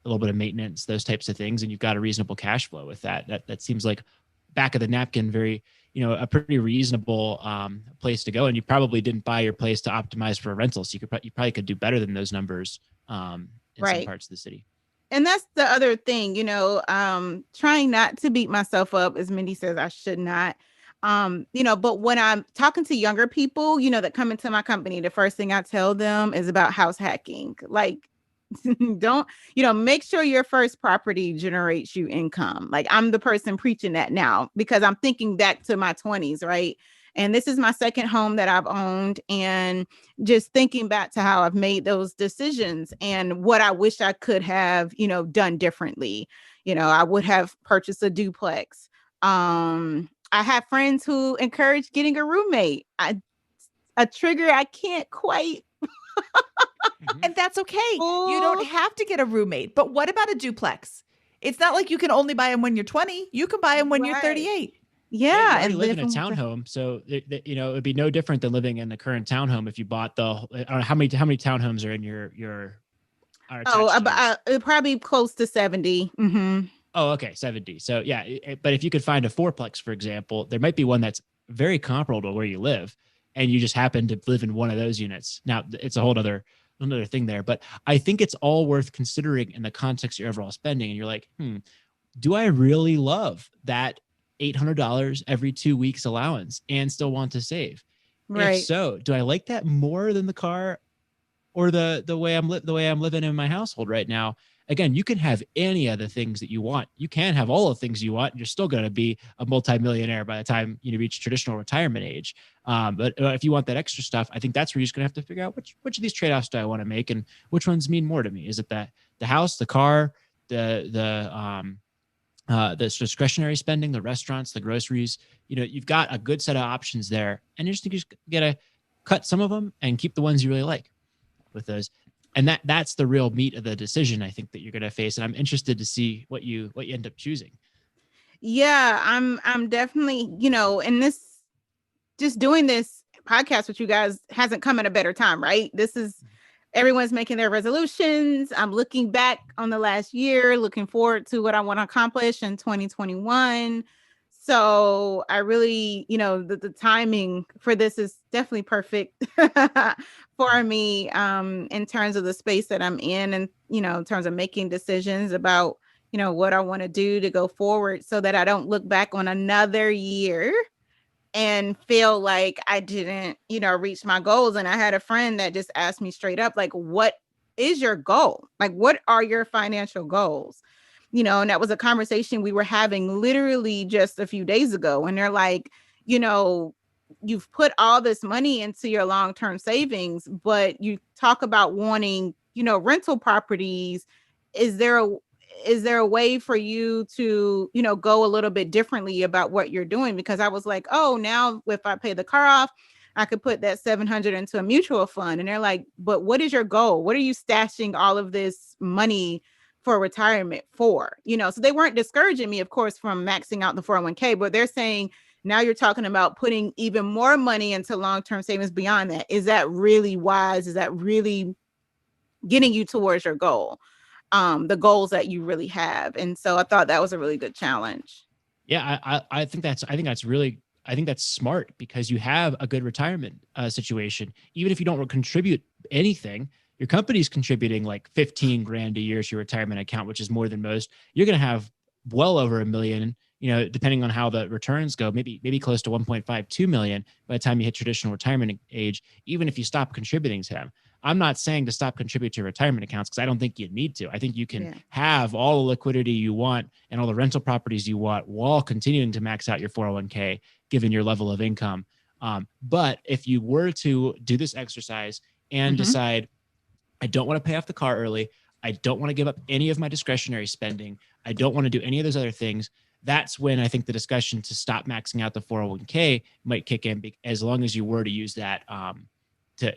a little bit of maintenance, those types of things. And you've got a reasonable cash flow with that. That seems like back of the napkin, very, a pretty reasonable place to go. And you probably didn't buy your place to optimize for a rental. So you probably could do better than those numbers in some Right. parts of the city. And that's the other thing, trying not to beat myself up, as Mindy says I should not. But when I'm talking to younger people, that come into my company, the first thing I tell them is about house hacking. Like, don't, make sure your first property generates you income. Like, I'm the person preaching that now because I'm thinking back to my 20s, right? And this is my second home that I've owned. And just thinking back to how I've made those decisions and what I wish I could have, done differently. I would have purchased a duplex. I have friends who encourage getting a roommate. A trigger I can't quite. And that's okay. You don't have to get a roommate. But what about a duplex? It's not like you can only buy them when you're 20. You can buy them when you're 38. Yeah, you already and live in a townhome, so it would be no different than living in the current townhome if you bought the. I don't know how many townhomes are in your. About probably close to 70. Mm-hmm. Oh, okay, 70. So yeah, but if you could find a fourplex, for example, there might be one that's very comparable to where you live, and you just happen to live in one of those units. Now it's a whole other another thing there, but I think it's all worth considering in the context of your overall spending. And you're like, do I really love that $800 every 2 weeks allowance and still want to save? Right. If so, do I like that more than the car or the way I'm living in my household right now? Again, you can have any of the things that you want. You can have all the things you want, and you're still going to be a multimillionaire by the time you reach traditional retirement age. But if you want that extra stuff, I think that's where you're just going to have to figure out which of these trade-offs do I want to make, and which ones mean more to me. Is it that the house, the car, the discretionary spending, the restaurants, the groceries? You've got a good set of options there, and you just got to cut some of them and keep the ones you really like with those. And that's the real meat of the decision, I think, that you're going to face. And I'm interested to see what you end up choosing. Yeah, I'm definitely, and this, just doing this podcast with you guys hasn't come at a better time, right? This is, everyone's making their resolutions. I'm looking back on the last year, looking forward to what I want to accomplish in 2021. So I really, the timing for this is definitely perfect for me, in terms of the space that I'm in, and, in terms of making decisions about, what I want to do to go forward, so that I don't look back on another year and feel like I didn't, reach my goals. And I had a friend that just asked me straight up, like, what is your goal? Like, what are your financial goals? and that was a conversation we were having literally just a few days ago. And they're like, you know, you've put all this money into your long-term savings, but you talk about wanting, rental properties. Is there a way for you to, go a little bit differently about what you're doing? Because I was like, oh, now if I pay the car off, I could put that 700 into a mutual fund. And they're like, but what is your goal? What are you stashing all of this money for retirement for? So they weren't discouraging me, of course, from maxing out the 401k, but they're saying, now you're talking about putting even more money into long-term savings beyond that. Is that really wise? Is that really getting you towards your goal? The goals that you really have. And so I thought that was a really good challenge. Yeah, I think that's smart, because you have a good retirement situation. Even if you don't contribute anything, your company's contributing like 15 grand a year to your retirement account, which is more than most. You're going to have well over $1 million, depending on how the returns go, maybe close to 1.52 million by the time you hit traditional retirement age, even if you stop contributing to them. I'm not saying to stop contributing to retirement accounts, because I don't think you need to. I think you can have all the liquidity you want and all the rental properties you want while continuing to max out your 401k, given your level of income. But if you were to do this exercise and decide, I don't want to pay off the car early, I don't want to give up any of my discretionary spending, I don't want to do any of those other things, that's when I think the discussion to stop maxing out the 401k might kick in, as long as you were to use that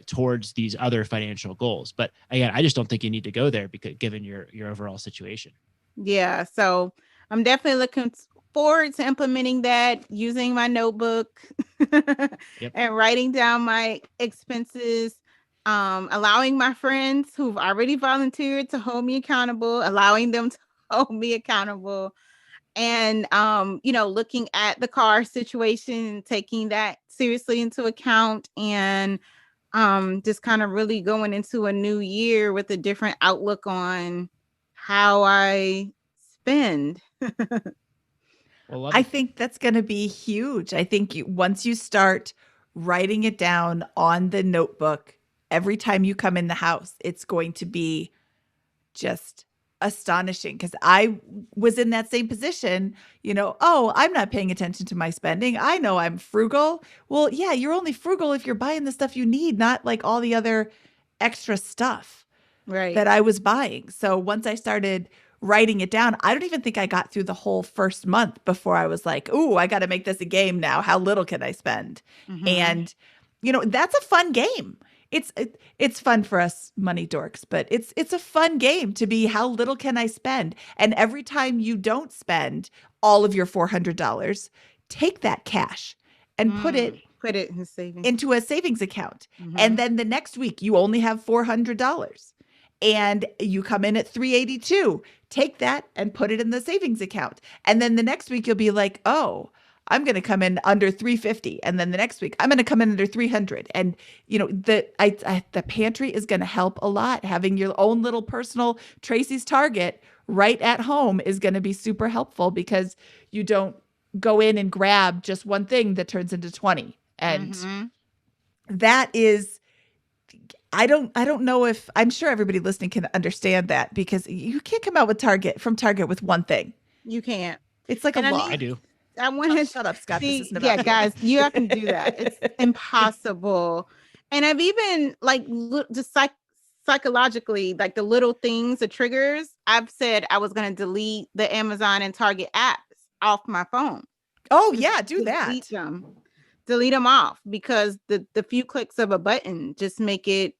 towards these other financial goals. But again, I just don't think you need to go there, because given your overall situation. Yeah. So I'm definitely looking forward to implementing that, using my notebook and writing down my expenses, allowing my friends who've already volunteered to hold me accountable, allowing them to hold me accountable, and looking at the car situation, taking that seriously into account, and just kind of really going into a new year with a different outlook on how I spend. Well, I think that's going to be huge. I think once you start writing it down on the notebook, every time you come in the house, it's going to be just astonishing, because I was in that same position, oh, I'm not paying attention to my spending. I know I'm frugal. Well, yeah, you're only frugal if you're buying the stuff you need, not like all the other extra stuff Right. that I was buying. So once I started writing it down, I don't even think I got through the whole first month before I was like, "Ooh, I got to make this a game now. How little can I spend?" And that's a fun game. It's fun for us money dorks, but it's a fun game to be, how little can I spend? And every time you don't spend all of your $400, take that cash and put it in savings, into a savings account. And then the next week you only have $400 and you come in at 382. Take that and put it in the savings account. And then the next week you'll be like, "Oh, I'm going to come in under 350." And then the next week I'm going to come in under 300. And the pantry is going to help a lot. Having your own little personal Tracy's Target right at home is going to be super helpful, because you don't go in and grab just one thing that turns into 20. And that is, I don't know if, I'm sure everybody listening can understand that, because you can't come out with Target with one thing. You can't. It's like a law. I do. I want to shut up, Scott. See, this isn't about you. guys, you have to do that. It's impossible. And I've even just psychologically, like the little things, the triggers, I've said I was going to delete the Amazon and Target apps off my phone. Oh yeah, do that. Delete them off, because the few clicks of a button just make it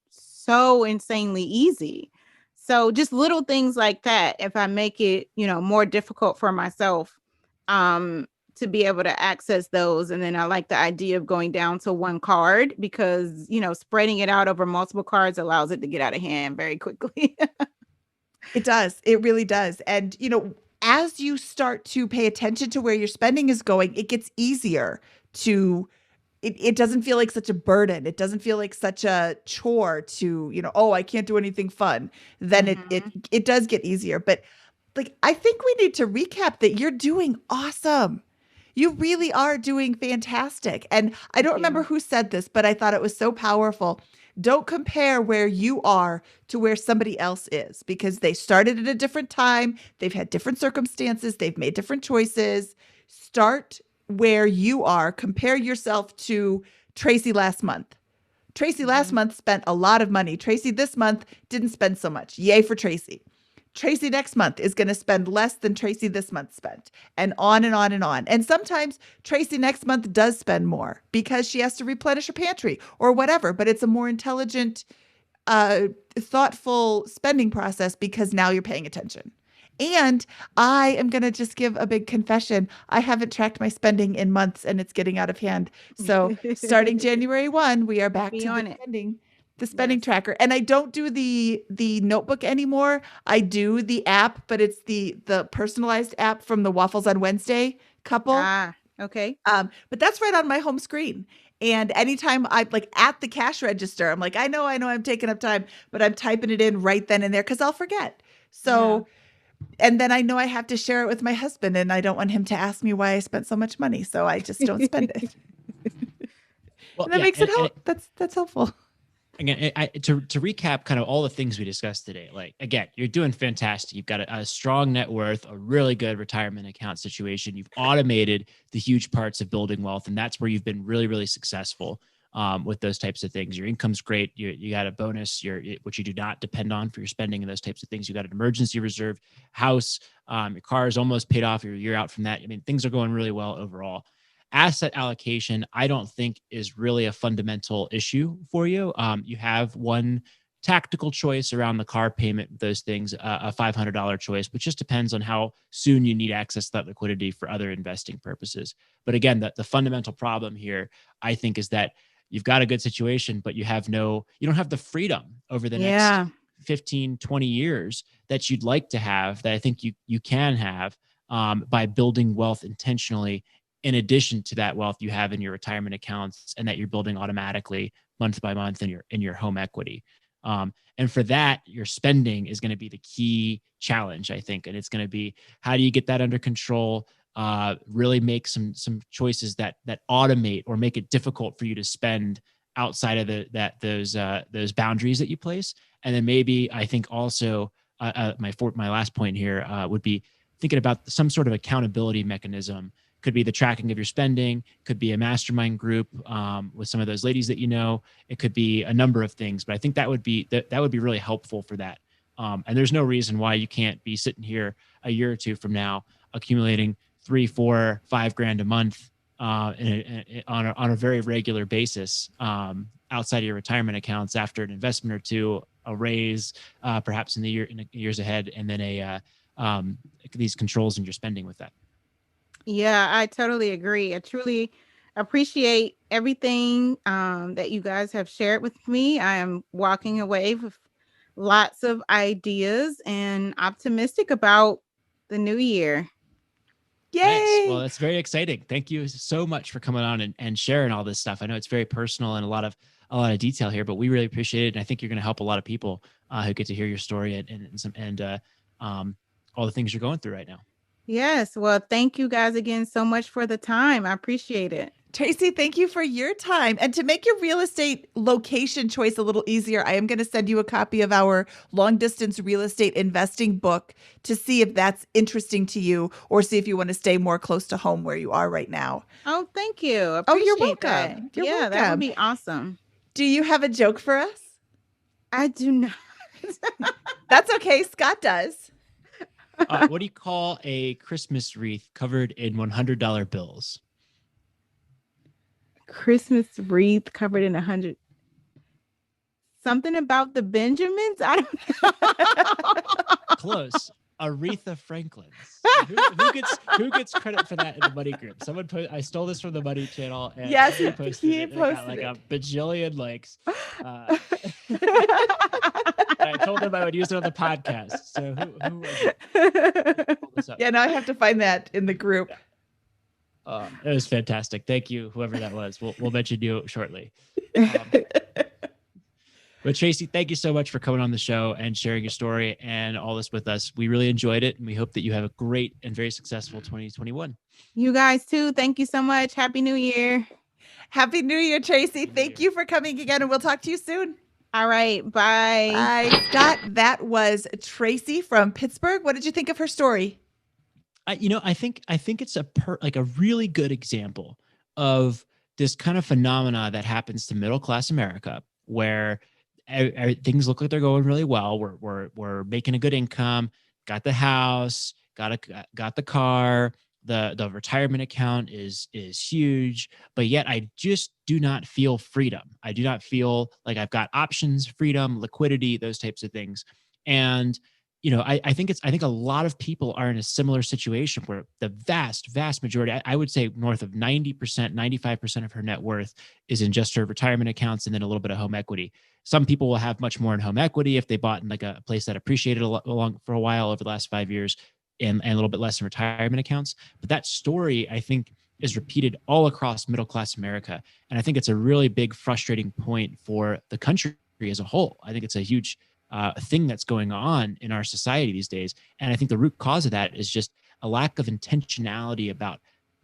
so insanely easy. So just little things like that, if I make it, more difficult for myself to be able to access those. And then I like the idea of going down to one card, because, spreading it out over multiple cards allows it to get out of hand very quickly. It does. It really does. And, as you start to pay attention to where your spending is going, it gets easier to, it doesn't feel like such a burden. It doesn't feel like such a chore to, oh, I can't do anything fun. Then it does get easier. But like, I think we need to recap that you're doing awesome. You really are doing fantastic. And I Thank don't remember you. who said this, but I thought it was so powerful. Don't compare where you are to where somebody else is because they started at a different time. They've had different circumstances. They've made different choices. Start where you are. Compare yourself to Tracy last month. Tracy last Mhm. month spent a lot of money. Tracy this month didn't spend so much. Yay for Tracy. Tracy next month is going to spend less than Tracy this month spent, and on and on and on. And sometimes Tracy next month does spend more because she has to replenish her pantry or whatever, but it's a more intelligent, uh, thoughtful spending process because now you're paying attention. And I am going to just give a big confession. I haven't tracked my spending in months and it's getting out of hand. So starting January 1, we are back Be to on it. the spending Yes. tracker. And I don't do the notebook anymore. I do the app, but it's the personalized app from the Waffles on Wednesday couple. Ah, okay. But that's right on my home screen. And anytime I'm like at the cash register, I'm like, I know I'm taking up time, but I'm typing it in right then and there because I'll forget. Yeah. So, and then I know I have to share it with my husband, and I don't want him to ask me why I spent so much money. So I just don't spend it. Well, And that yeah, makes it help. That's helpful. again, to recap kind of all the things we discussed today, like, again, you're doing fantastic. You've got a strong net worth, a really good retirement account situation. You've automated the huge parts of building wealth, and that's where you've been really, really successful with those types of things. Your income's great. You got a bonus, which you do not depend on for your spending and those types of things. You got an emergency reserve, house, your car is almost paid off. You're a year out from that. I mean, things are going really well overall. Asset allocation, I don't think is really a fundamental issue for you. You have one tactical choice around the car payment, those things, a $500 choice, which just depends on how soon you need access to that liquidity for other investing purposes. But again, the fundamental problem here, I think, is that you've got a good situation, but you don't have the freedom over the next Yeah. 15, 20 years that you'd like to have, that I think you can have by building wealth intentionally in addition to that wealth you have in your retirement accounts and that you're building automatically month by month in your home equity. And for that, your spending is going to be the key challenge, I think. And it's going to be, how do you get that under control? Really make some choices that automate or make it difficult for you to spend outside of those boundaries that you place. And then maybe I think also my last point here would be thinking about some sort of accountability mechanism. Could be the tracking of your spending, could be a mastermind group with some of those ladies that you know. It could be a number of things, but I think that would be really helpful for that. And there's no reason why you can't be sitting here a year or two from now accumulating 3, 4, 5 grand a month on a very regular basis outside of your retirement accounts after an investment or two, a raise, perhaps in the years ahead, and then these controls in your spending with that. Yeah, I totally agree. I truly appreciate everything that you guys have shared with me. I am walking away with lots of ideas and optimistic about the new year. Nice. Well, Yay. that's very exciting. Thank you so much for coming on and sharing all this stuff. I know it's very personal and a lot of detail here, but we really appreciate it. And I think you're going to help a lot of people who get to hear your story and all the things you're going through right now. Yes. Well, thank you guys again so much for the time. I appreciate it. Tracy, thank you for your time. And to make your real estate location choice a little easier, I am going to send you a copy of our long distance real estate investing book to see if that's interesting to you or see if you want to stay more close to home where you are right now. Oh, thank you. Oh, you're Appreciate that. welcome. You're Yeah, that would welcome. be awesome. Do you have a joke for us? I do not. That's okay. Scott does. What do you call a Christmas wreath covered in $100 bills? Christmas wreath covered in 100. Something about the Benjamins? I don't know. Close. Aretha Franklin's. Who gets credit for that in the Money group? Someone I stole this from the Money channel and Yes, he posted he it. And it got posted like it. a bajillion likes. I told him I would use it on the podcast. So who was it? Pull this up. Yeah, now I have to find that in the group. It was fantastic. Thank you, whoever that was. We'll mention you shortly. But Tracy, thank you so much for coming on the show and sharing your story and all this with us. We really enjoyed it, and we hope that you have a great and very successful 2021. You guys too. Thank you so much. Happy New Year. Happy New Year, Tracy. New Thank Year. you for coming again, and we'll talk to you soon. All right. Bye. Bye. Scott, that was Tracy from Pittsburgh. What did you think of her story? I think it's like a really good example of this kind of phenomena that happens to middle class America, where things look like they're going really well. We're making a good income, got the house, got the car, the retirement account is huge, but yet I just do not feel freedom. I do not feel like I've got options, freedom, liquidity, those types of things. And I think a lot of people are in a similar situation where the vast majority, I would say north of 90%, 95% of her net worth is in just her retirement accounts and then a little bit of home equity. Some people will have much more in home equity if they bought in like a place that appreciated for a while over the last 5 years, and a little bit less in retirement accounts. But that story, I think, is repeated all across middle class America. And I think it's a really big frustrating point for the country as a whole. I think it's a huge thing that's going on in our society these days. And I think the root cause of that is just a lack of intentionality about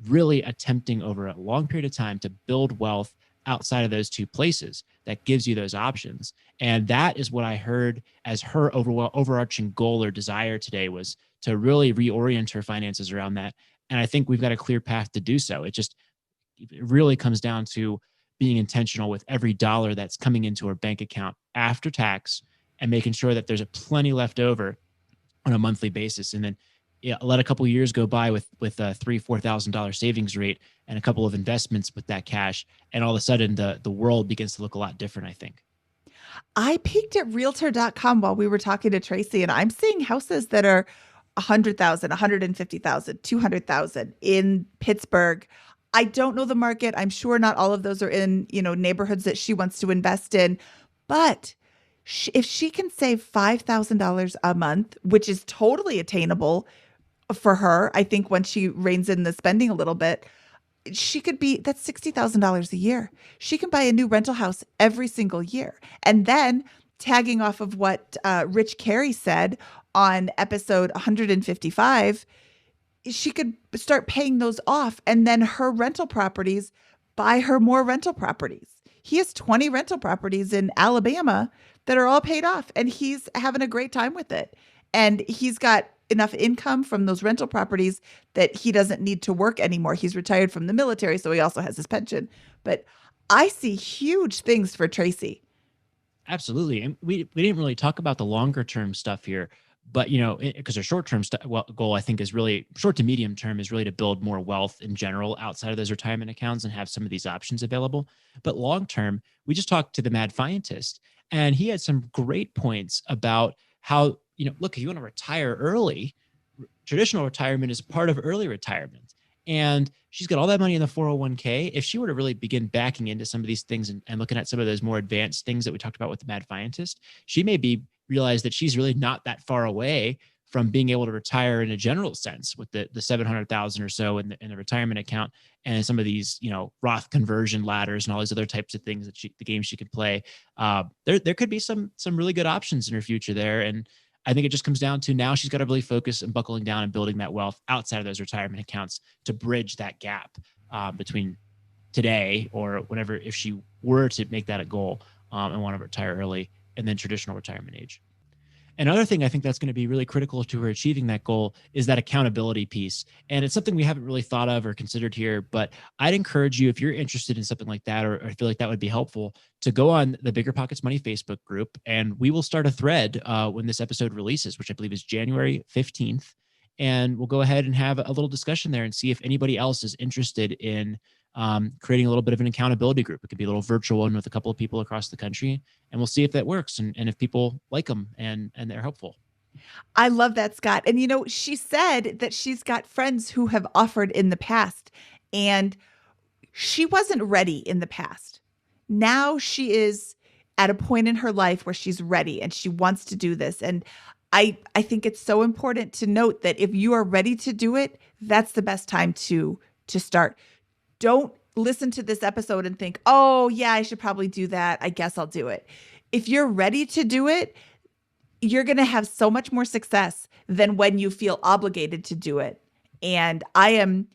really attempting over a long period of time to build wealth outside of those two places that gives you those options. And that is what I heard as her overarching goal or desire today, was to really reorient her finances around that. And I think we've got a clear path to do so. It really comes down to being intentional with every dollar that's coming into our bank account after tax, and making sure that there's a plenty left over on a monthly basis. And then let a couple of years go by with a $3,000-$4,000 savings rate and a couple of investments with that cash, and all of a sudden the world begins to look a lot different, I think. I peeked at realtor.com while we were talking to Tracy, and I'm seeing houses that are 100,000, 150,000, 200,000 in Pittsburgh. I don't know the market. I'm sure not all of those are in, neighborhoods that she wants to invest in, but if she can save $5,000 a month, which is totally attainable for her, I think once she reins in the spending a little bit, that's $60,000 a year. She can buy a new rental house every single year. And then, tagging off of what Rich Carey said on episode 155, she could start paying those off, and then her rental properties buy her more rental properties. He has 20 rental properties in Alabama that are all paid off, and he's having a great time with it. And he's got enough income from those rental properties that he doesn't need to work anymore. He's retired from the military, so he also has his pension. But I see huge things for Tracy. Absolutely. And we didn't really talk about the longer term stuff here, but because our short term goal, I think, is really short to medium term, is really to build more wealth in general outside of those retirement accounts and have some of these options available. But long term, we just talked to the mad scientist, and he had some great points about how, look, if you want to retire early, traditional retirement is part of early retirement. And she's got all that money in the 401k. If she were to really begin backing into some of these things and looking at some of those more advanced things that we talked about with the mad scientist, she may realize that she's really not that far away from being able to retire in a general sense with the 700,000 or so in the retirement account, and some of these, Roth conversion ladders and all these other types of things that the games she could play. There could be some really good options in her future there. And I think it just comes down to, now she's got to really focus on buckling down and building that wealth outside of those retirement accounts to bridge that gap between today or whenever, if she were to make that a goal and want to retire early, and then traditional retirement age. Another thing I think that's going to be really critical to her achieving that goal is that accountability piece. And it's something we haven't really thought of or considered here, but I'd encourage you, if you're interested in something like that, or feel like that would be helpful, to go on the BiggerPockets Money Facebook group, and we will start a thread when this episode releases, which I believe is January 15th. And we'll go ahead and have a little discussion there and see if anybody else is interested in creating a little bit of an accountability group. It could be a little virtual one with a couple of people across the country, and we'll see if that works and if people like them and they're helpful. I love that, Scott. And she said that she's got friends who have offered in the past, and she wasn't ready in the past. Now she is at a point in her life where she's ready and she wants to do this. And I think it's so important to note that if you are ready to do it, that's the best time to start. Don't listen to this episode and think, oh, yeah, I should probably do that. I guess I'll do it. if you're ready to do it, you're going to have so much more success than when you feel obligated to do it. And I am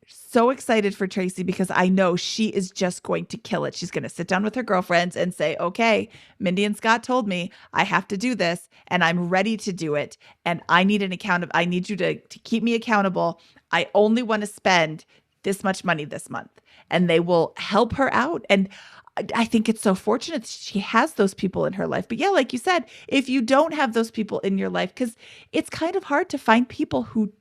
so excited for Tracy because I know she is just going to kill it. She's going to sit down with her girlfriends and say, okay, Mindy and Scott told me I have to do this and I'm ready to do it. And I need I need you to keep me accountable. I only want to spend this much money this month. And they will help her out. And I think it's so fortunate she has those people in her life. But yeah, like you said, if you don't have those people in your life, because it's kind of hard to find people who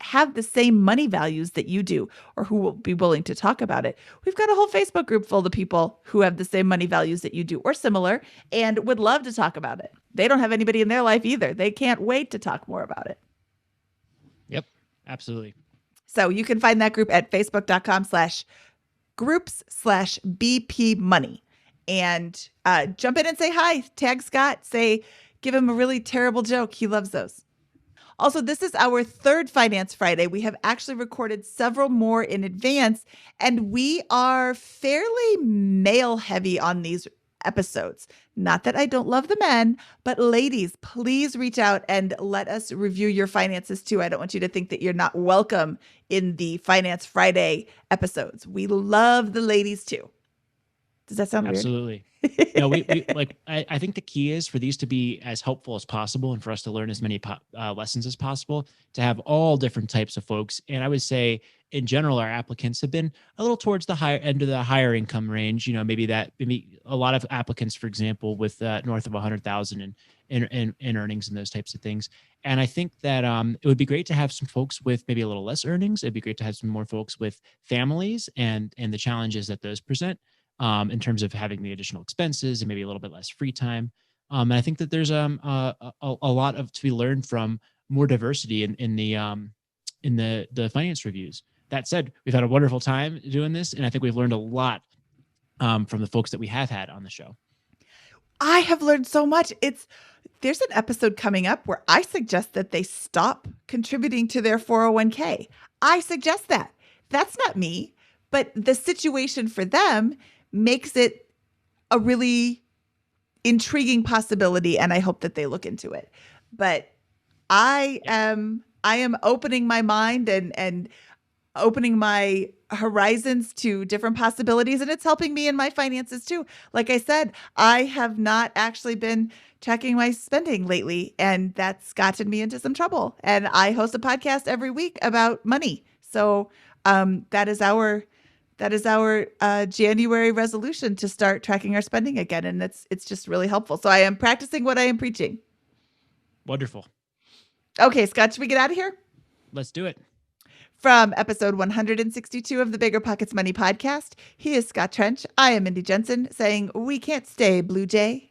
have the same money values that you do or who will be willing to talk about it. We've got a whole Facebook group full of people who have the same money values that you do or similar and would love to talk about it. They don't have anybody in their life either. They can't wait to talk more about it. Yep, absolutely. So you can find that group at facebook.com/groups/BP money and jump in and say hi, tag Scott, give him a really terrible joke. He loves those. Also, this is our third Finance Friday. We have actually recorded several more in advance, and we are fairly male heavy on these episodes. Not that I don't love the men, but ladies, please reach out and let us review your finances too. I don't want you to think that you're not welcome in the Finance Friday episodes. We love the ladies too. Does that sound Absolutely. No, we like. I think the key is for these to be as helpful as possible, and for us to learn as many lessons as possible. To have all different types of folks, and I would say, in general, our applicants have been a little towards the higher end of the higher income range. You know, maybe a lot of applicants, for example, with north of 100,000 in earnings and those types of things. And I think that it would be great to have some folks with maybe a little less earnings. It'd be great to have some more folks with families and the challenges that those present. In terms of having the additional expenses and maybe a little bit less free time. And I think that there's a lot of to be learned from more diversity in the finance reviews. That said, we've had a wonderful time doing this, and I think we've learned a lot from the folks that we have had on the show. I have learned so much. There's an episode coming up where I suggest that they stop contributing to their 401k. I suggest that. That's not me, but the situation for them makes it a really intriguing possibility, and I hope that they look into it. But I am opening my mind and opening my horizons to different possibilities, and it's helping me in my finances too. Like I said, I have not actually been tracking my spending lately, and that's gotten me into some trouble. And I host a podcast every week about money. So that is our January resolution to start tracking our spending again. And it's just really helpful. So I am practicing what I am preaching. Wonderful. Okay, Scott, should we get out of here? Let's do it. From episode 162 of the BiggerPockets Money Podcast, he is Scott Trench. I am Mindy Jensen saying, we can't stay, Blue Jay.